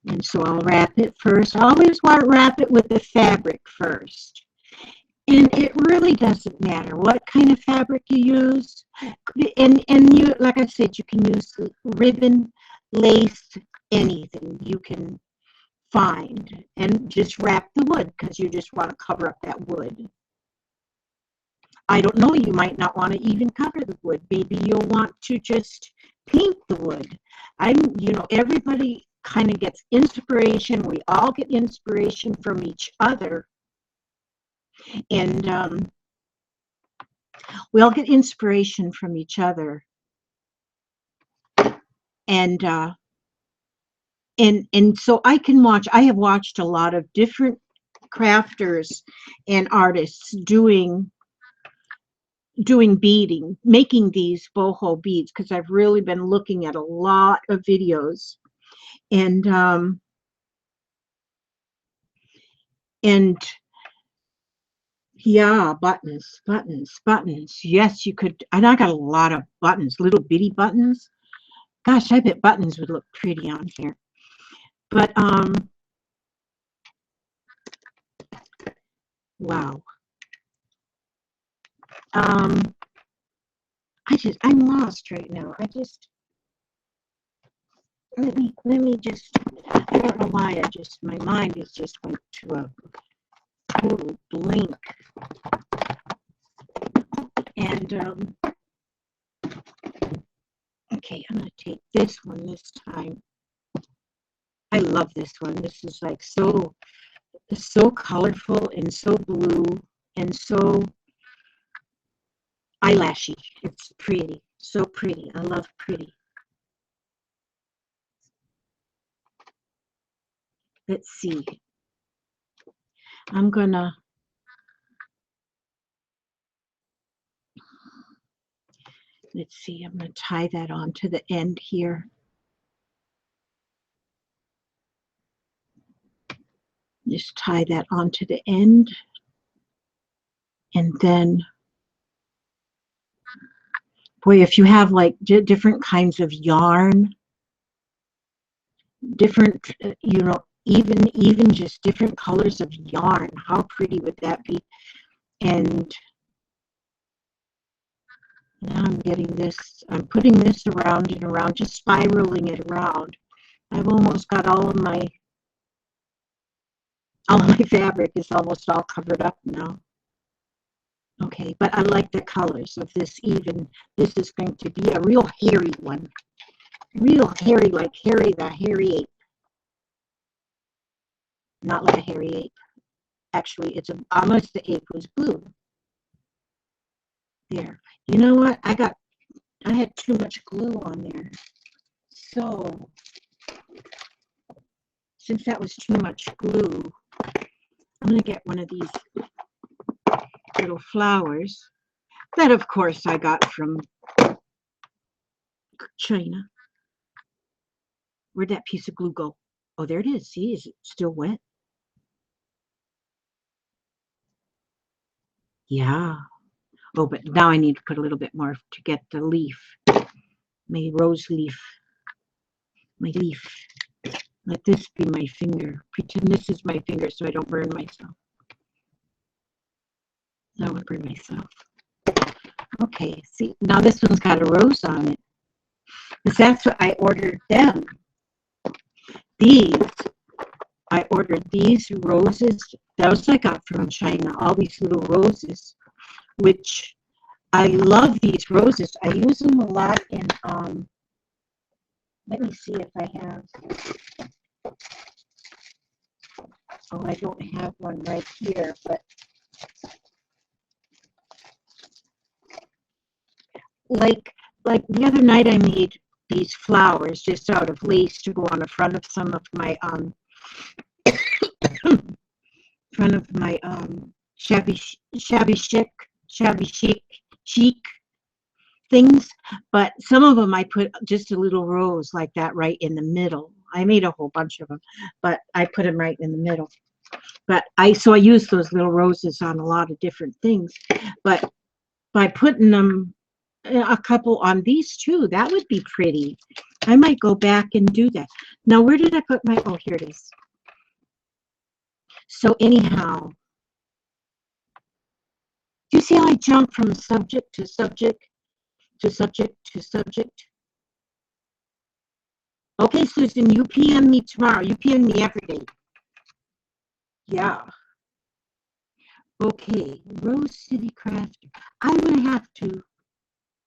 And so I'll wrap it first. I always want to wrap it with the fabric first. And it really doesn't matter what kind of fabric you use. And you, like I said, you can use ribbon, lace, anything you can find. And just wrap the wood because you just want to cover up that wood. I don't know, you might not want to even cover the wood. Maybe you'll want to just paint the wood. Everybody kind of gets inspiration. We all get inspiration from each other. And we all get inspiration from each other. And so I have watched a lot of different crafters and artists doing beading, making these boho beads, because I've really been looking at a lot of videos, and yeah, buttons. Yes, you could. And I got a lot of buttons, little bitty buttons. Gosh, I bet buttons would look pretty on here. But wow. I'm lost right now. Let me just, I don't know why, my mind is just went to a total blank. And okay, I'm gonna take this one this time. I love this one. This is like so colorful and so blue and so eyelashy. It's pretty, so pretty. I love pretty. Let's see. I'm gonna, let's see, I'm gonna tie that on to the end here. Just tie that onto the end. And then, boy, if you have like different kinds of yarn, different, even just different colors of yarn, how pretty would that be? And now I'm getting this, I'm putting this around and around, just spiraling it around. I've almost got all of my fabric is almost all covered up now. Okay, but I like the colors of this even. This is going to be a real hairy one. Real hairy, like Harry the hairy ape. Not like a hairy ape. Actually, it's almost the ape was blue. There. You know what? I had too much glue on there. So, since that was too much glue, I'm going to get one of these little flowers that, of course, I got from China. Where'd that piece of glue go? Oh, there it is. See, is it still wet? Yeah. Oh, but now I need to put a little bit more to get the leaf. My rose leaf. My leaf. Let this be my finger. Pretend this is my finger so I don't burn myself. I don't burn myself. Okay, see, now this one's got a rose on it. Because that's what I ordered them. I ordered these roses. Those I got from China, all these little roses, which I love these roses. I use them a lot in, let me see if I have, oh, I don't have one right here, but like the other night I made these flowers just out of lace to go on the front of some of my shabby chic things, but some of them I put just a little rose like that right in the middle. I made a whole bunch of them, but I put them right in the middle. But I use those little roses on a lot of different things, but by putting them a couple on these too, that would be pretty. I might go back and do that. Now, where did I put my, oh, here it is. So anyhow, do you see how I jump from subject to subject to subject to subject? Okay, Susan, you PM me tomorrow. You PM me every day. Yeah. Okay, Rose City Crafter. I'm going to have to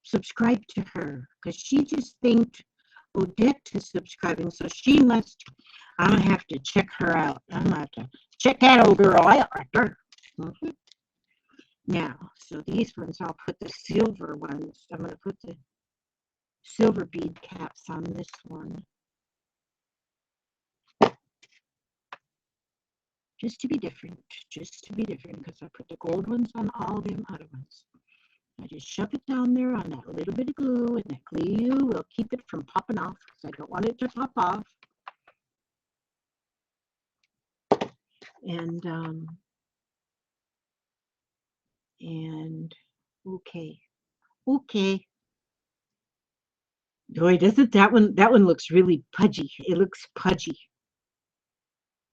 subscribe to her because she just thanked Odette to subscribing, so she must. I'm gonna have to check her out. I'm gonna have to check that old girl out right there. Mm-hmm. Now, so these ones, I'll put the silver ones. I'm gonna put the silver bead caps on this one. just to be different, because I put the gold ones on all them other ones. I just shove it down there on that little bit of glue, and that glue will keep it from popping off, because I don't want it to pop off. And okay. Boy, doesn't that one looks really pudgy. It looks pudgy.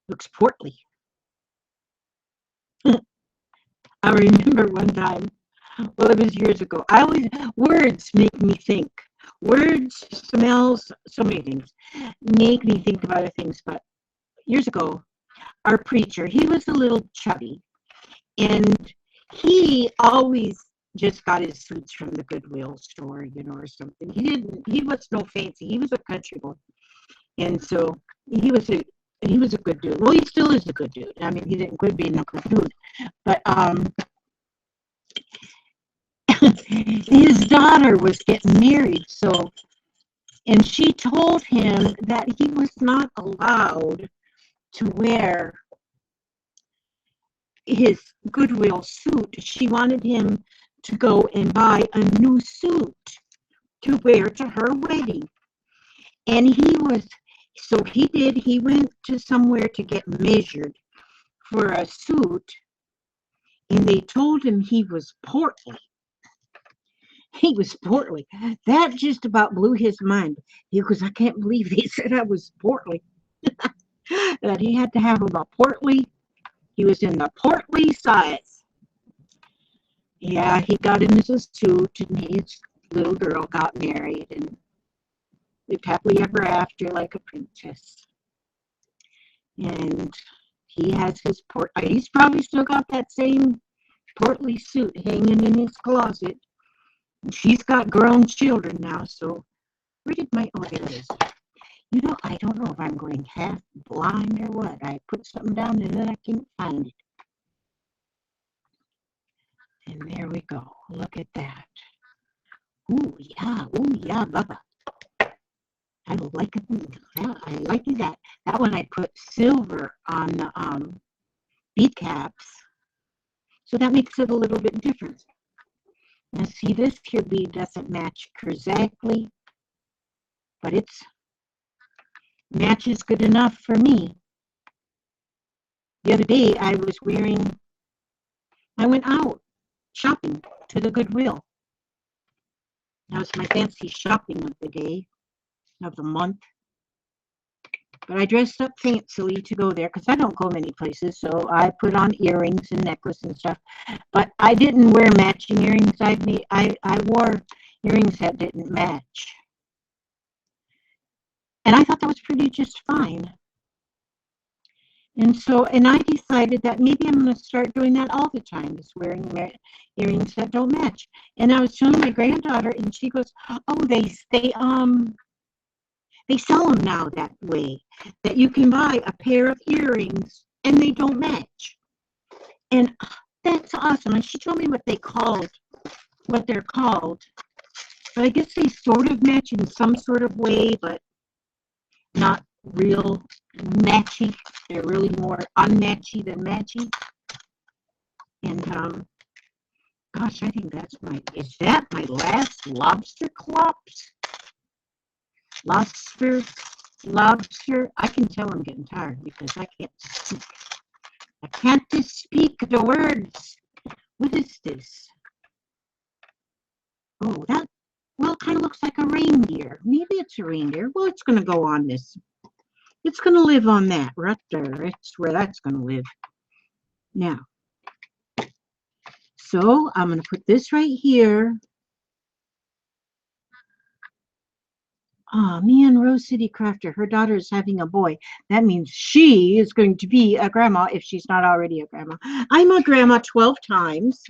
Looks portly. I remember one time, well, it was years ago. Words make me think. Words, smells, so many things make me think of other things. But years ago, our preacher, he was a little chubby, and he always just got his suits from the Goodwill store, or something. He was no fancy. He was a country boy. And so he was a good dude. Well, he still is a good dude. I mean, he didn't quit being a good dude. But his daughter was getting married, and she told him that he was not allowed to wear his Goodwill suit. She wanted him to go and buy a new suit to wear to her wedding. And he went to somewhere to get measured for a suit, and they told him he was portly. He was portly. That just about blew his mind. He goes, I can't believe they said I was portly. That he had to have him a portly. He was in the portly size. Yeah, he got in his suit, and his little girl got married, and lived happily ever after like a princess. And he has his he's probably still got that same portly suit hanging in his closet. And she's got grown children now, so where did oh, there it is. I don't know if I'm going half blind or what. I put something down and then I can't find it. And there we go. Look at that. Ooh, yeah, Bubba. I like it. I like that. That one I put silver on the bead caps. So that makes it a little bit different. Now see, this here bead doesn't match exactly, but it's matches good enough for me. The other day I went out shopping to the Goodwill. That was my fancy shopping of the day, of the month. But I dressed up fancily to go there because I don't go many places, so I put on earrings and necklace and stuff. But I didn't wear matching earrings. I wore earrings that didn't match. And I thought that was pretty just fine. And I decided that maybe I'm going to start doing that all the time, is wearing earrings that don't match. And I was showing my granddaughter, and she goes, "Oh, they sell them now that way, that you can buy a pair of earrings and they don't match." And that's awesome. And she told me what they're called. But I guess they sort of match in some sort of way, but not real matchy. They're really more unmatchy than matchy. And gosh, I think is that my last lobster clops? Lobster. I can tell I'm getting tired because I can't speak. I can't just speak the words. What is this? Oh, it kind of looks like a reindeer. Maybe it's a reindeer. Well, it's going to go on this. It's going to live on that right there. That's where that's going to live. Now, so I'm going to put this right here. Oh man, Rose City Crafter, her daughter is having a boy. That means she is going to be a grandma if she's not already a grandma. I'm a grandma 12 times.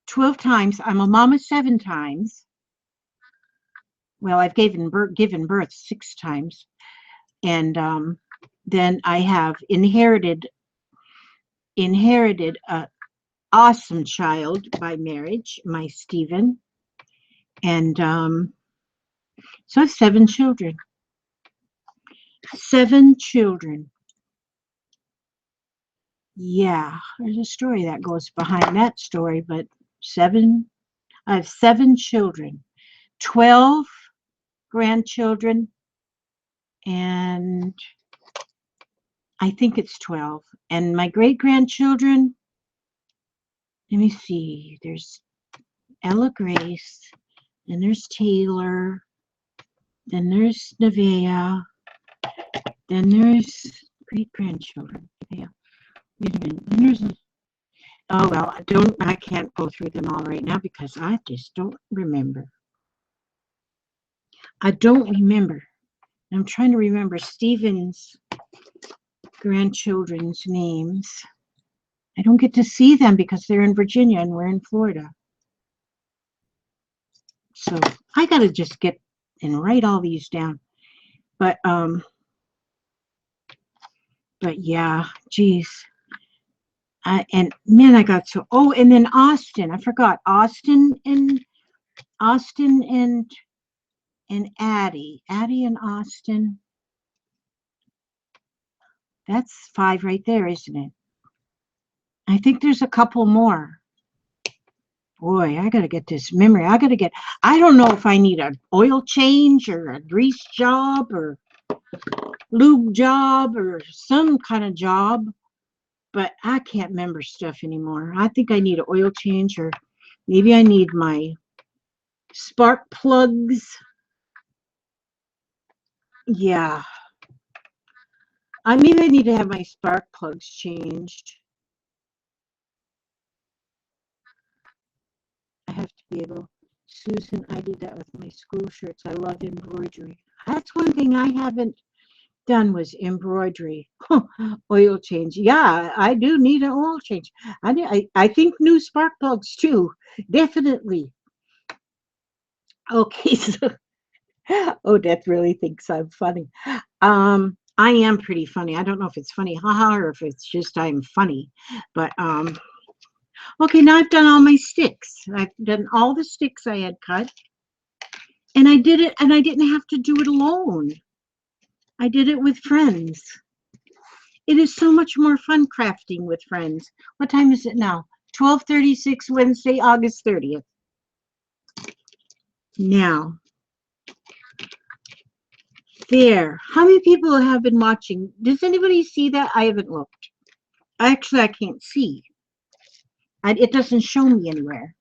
12 times. I'm a mama 7 times. Well, I've given birth 6 times. And then I have inherited a awesome child by marriage, my Stephen. And so I have 7 children. 7 children. yeah, there's a story that goes behind that story, but I have 7 children, 12 grandchildren, and I think it's 12. And my great grandchildren, let me see, there's Ella Grace, then there's Taylor, then there's Nevaeh, then there's great grandchildren. Yeah, wait a minute. Then there's oh well, I can't go through them all right now because I just don't remember. I don't remember. I'm trying to remember Stephen's grandchildren's names. I don't get to see them because they're in Virginia and we're in Florida. So I gotta just get and write all these down. But yeah, geez. And man, I got so and then Austin. I forgot Austin and Addie. Addie and Austin. That's 5 right there, isn't it? I think there's a couple more. Boy, I gotta get this memory. I don't know if I need an oil change or a grease job or lube job or some kind of job, but I can't remember stuff anymore. I think I need an oil change, or maybe I need my spark plugs. Yeah. Maybe I need to have my spark plugs changed. I have to be able. Susan, I did that with my school shirts. I love embroidery. That's one thing I haven't done was embroidery. Oil change. Yeah, I do need an oil change. I think new spark plugs too. Definitely. Okay, so Odette really thinks I'm funny. I am pretty funny. I don't know if it's funny, haha, or if it's just I'm funny. But okay, now I've done all my sticks. I've done all the sticks I had cut. And I did it, and I didn't have to do it alone. I did it with friends. It is so much more fun crafting with friends. What time is it now? 12:36, Wednesday, August 30th. Now, there. How many people have been watching? Does anybody see that? I haven't looked. Actually, I can't see. It doesn't show me anywhere.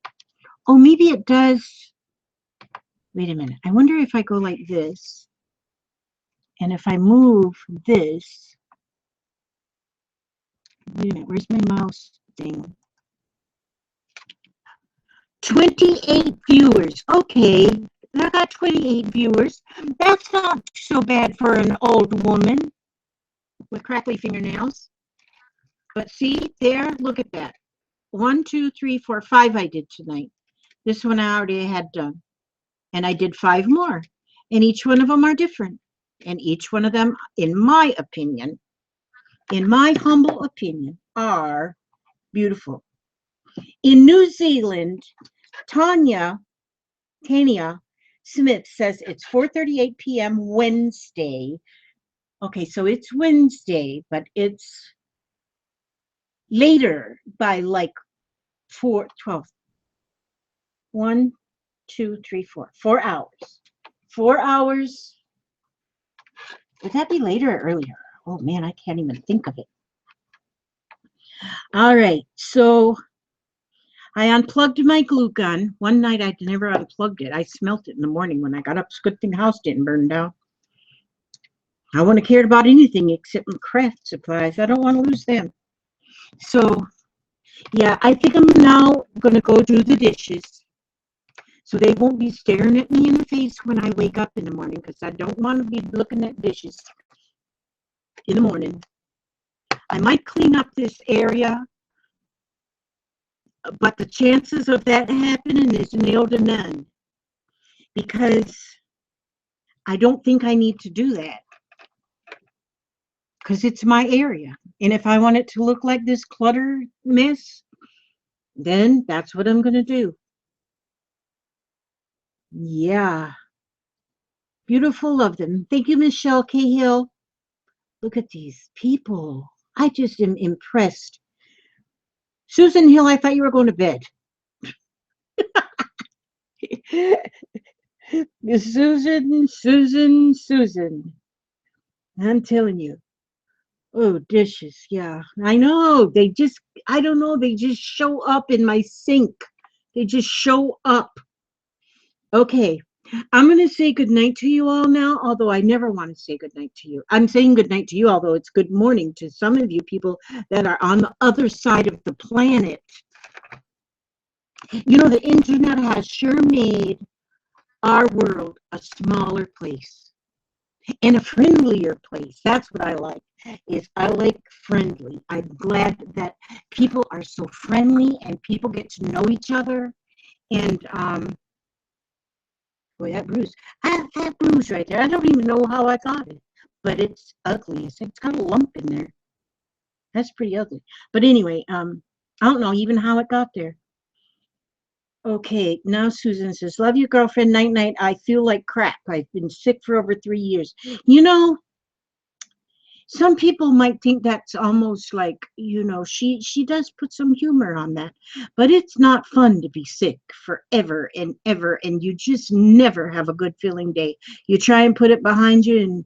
Oh, maybe it does. Wait a minute. I wonder if I go like this, and if I move this. Wait a minute. Where's my mouse thing? 28 viewers. Okay. I got 28 viewers. That's not so bad for an old woman with crackly fingernails. But see, there, look at that. 1, 2, 3, 4, 5 I did tonight. This one I already had done. And I did 5 more. And each one of them are different. And each one of them, in my opinion, in my humble opinion, are beautiful. In New Zealand, Tanya Smith says it's 4:38 p.m. Wednesday. Okay, so it's Wednesday, but it's later by like 12. 1, 2, 3, 4. 4 hours. 4 hours. Would that be later or earlier? Oh man, I can't even think of it. All right, so I unplugged my glue gun. One night I never unplugged it. I smelt it in the morning when I got up. It's a good thing the house didn't burn down. I wouldn't have cared about anything except my craft supplies. I don't want to lose them. So, yeah, I think I'm now going to go do the dishes. So they won't be staring at me in the face when I wake up in the morning, because I don't want to be looking at dishes in the morning. I might clean up this area, but the chances of that happening is nil to none, because I don't think I need to do that, because it's my area. And if I want it to look like this clutter mess, then that's what I'm going to do. Yeah. Beautiful of them. Thank you, Michelle Cahill. Look at these people. I just am impressed Susan Hill, I thought you were going to bed. Susan. I'm telling you. Oh, dishes. Yeah, I know. I don't know. They just show up in my sink. They just show up. Okay. I'm going to say good night to you all now, although I never want to say good night to you. I'm saying good night to you, although it's good morning to some of you people that are on the other side of the planet. You know, the internet has sure made our world a smaller place and a friendlier place. That's what I like. Is I like friendly. I'm glad that people are so friendly and people get to know each other. And boy, that bruise right there. I don't even know how I got it, but it's ugly. It's got a lump in there. That's pretty ugly. But anyway, I don't know even how it got there. Okay, now Susan says, "Love you, girlfriend. Night night. I feel like crap. I've been sick for over 3 years." You know, some people might think that's almost like, she does put some humor on that, but it's not fun to be sick forever and ever, and you just never have a good feeling day. You try and put it behind you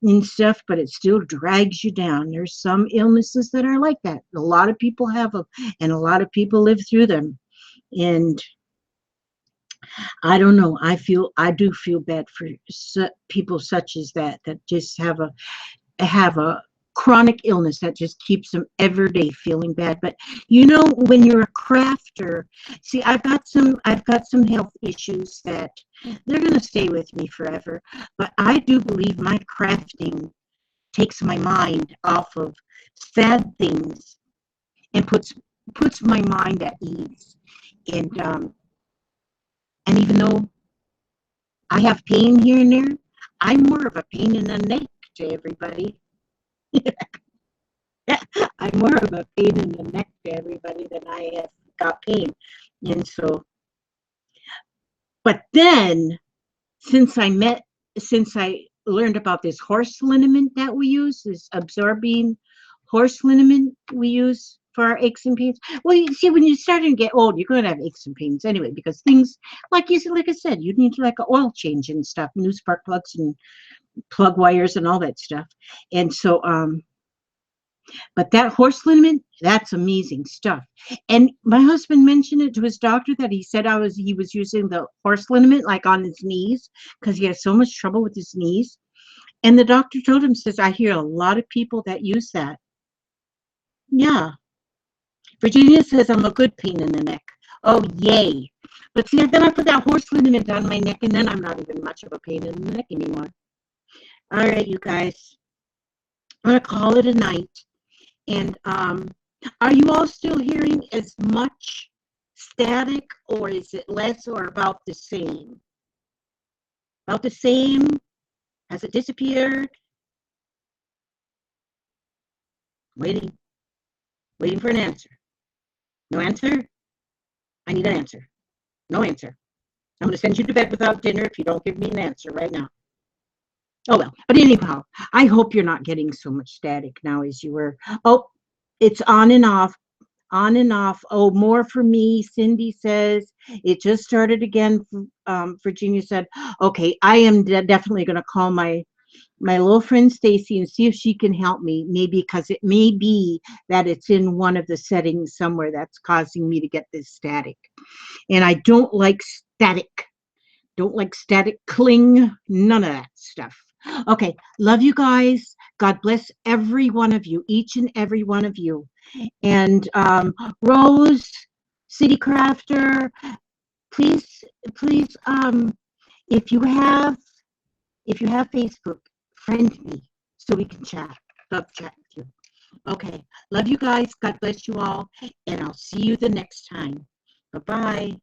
and stuff, but it still drags you down. There's some illnesses that are like that. A lot of people have them, and a lot of people live through them. And I don't know. I do feel bad for people such as that just have a chronic illness that just keeps them every day feeling bad. But when you're a crafter, see, I've got some health issues that they're going to stay with me forever. But I do believe my crafting takes my mind off of sad things and puts my mind at ease. And even though I have pain here and there, I'm more of a pain in the neck to everybody. I'm more of a pain in the neck to everybody than I have got pain. And so, but then since I learned about this horse liniment that we use, this absorbing horse liniment we use for our aches and pains. Well, you see, when you're starting to get old, you're going to have aches and pains anyway, because things, like I said, you need like an oil change and stuff, new spark plugs and plug wires and all that stuff. And so, but that horse liniment, that's amazing stuff. And my husband mentioned it to his doctor that he was using the horse liniment like on his knees because he has so much trouble with his knees. And the doctor told him, says, I hear a lot of people that use that. Yeah. Virginia says I'm a good pain in the neck. Oh, yay. But see, then I put that horse liniment on my neck and then I'm not even much of a pain in the neck anymore. All right, you guys. I'm going to call it a night. And are you all still hearing as much static, or is it less, or about the same? About the same? Has it disappeared? Waiting for an answer. No answer? I need an answer. No answer. I'm going to send you to bed without dinner if you don't give me an answer right now. Oh, well. But anyhow, I hope you're not getting so much static now as you were. Oh, it's on and off. On and off. Oh, more for me. Cindy says it just started again. Virginia said, okay, I am definitely going to call my little friend Stacy and see if she can help me. Maybe because it may be that it's in one of the settings somewhere that's causing me to get this static. And I don't like static. Don't like static cling. None of that stuff. Okay. Love you guys. God bless every one of you, each and every one of you. And Rose, City Crafter, please, if you have Facebook, friend me so we can chat. Love chat with you. Okay, love you guys. God bless you all, and I'll see you the next time. Bye bye.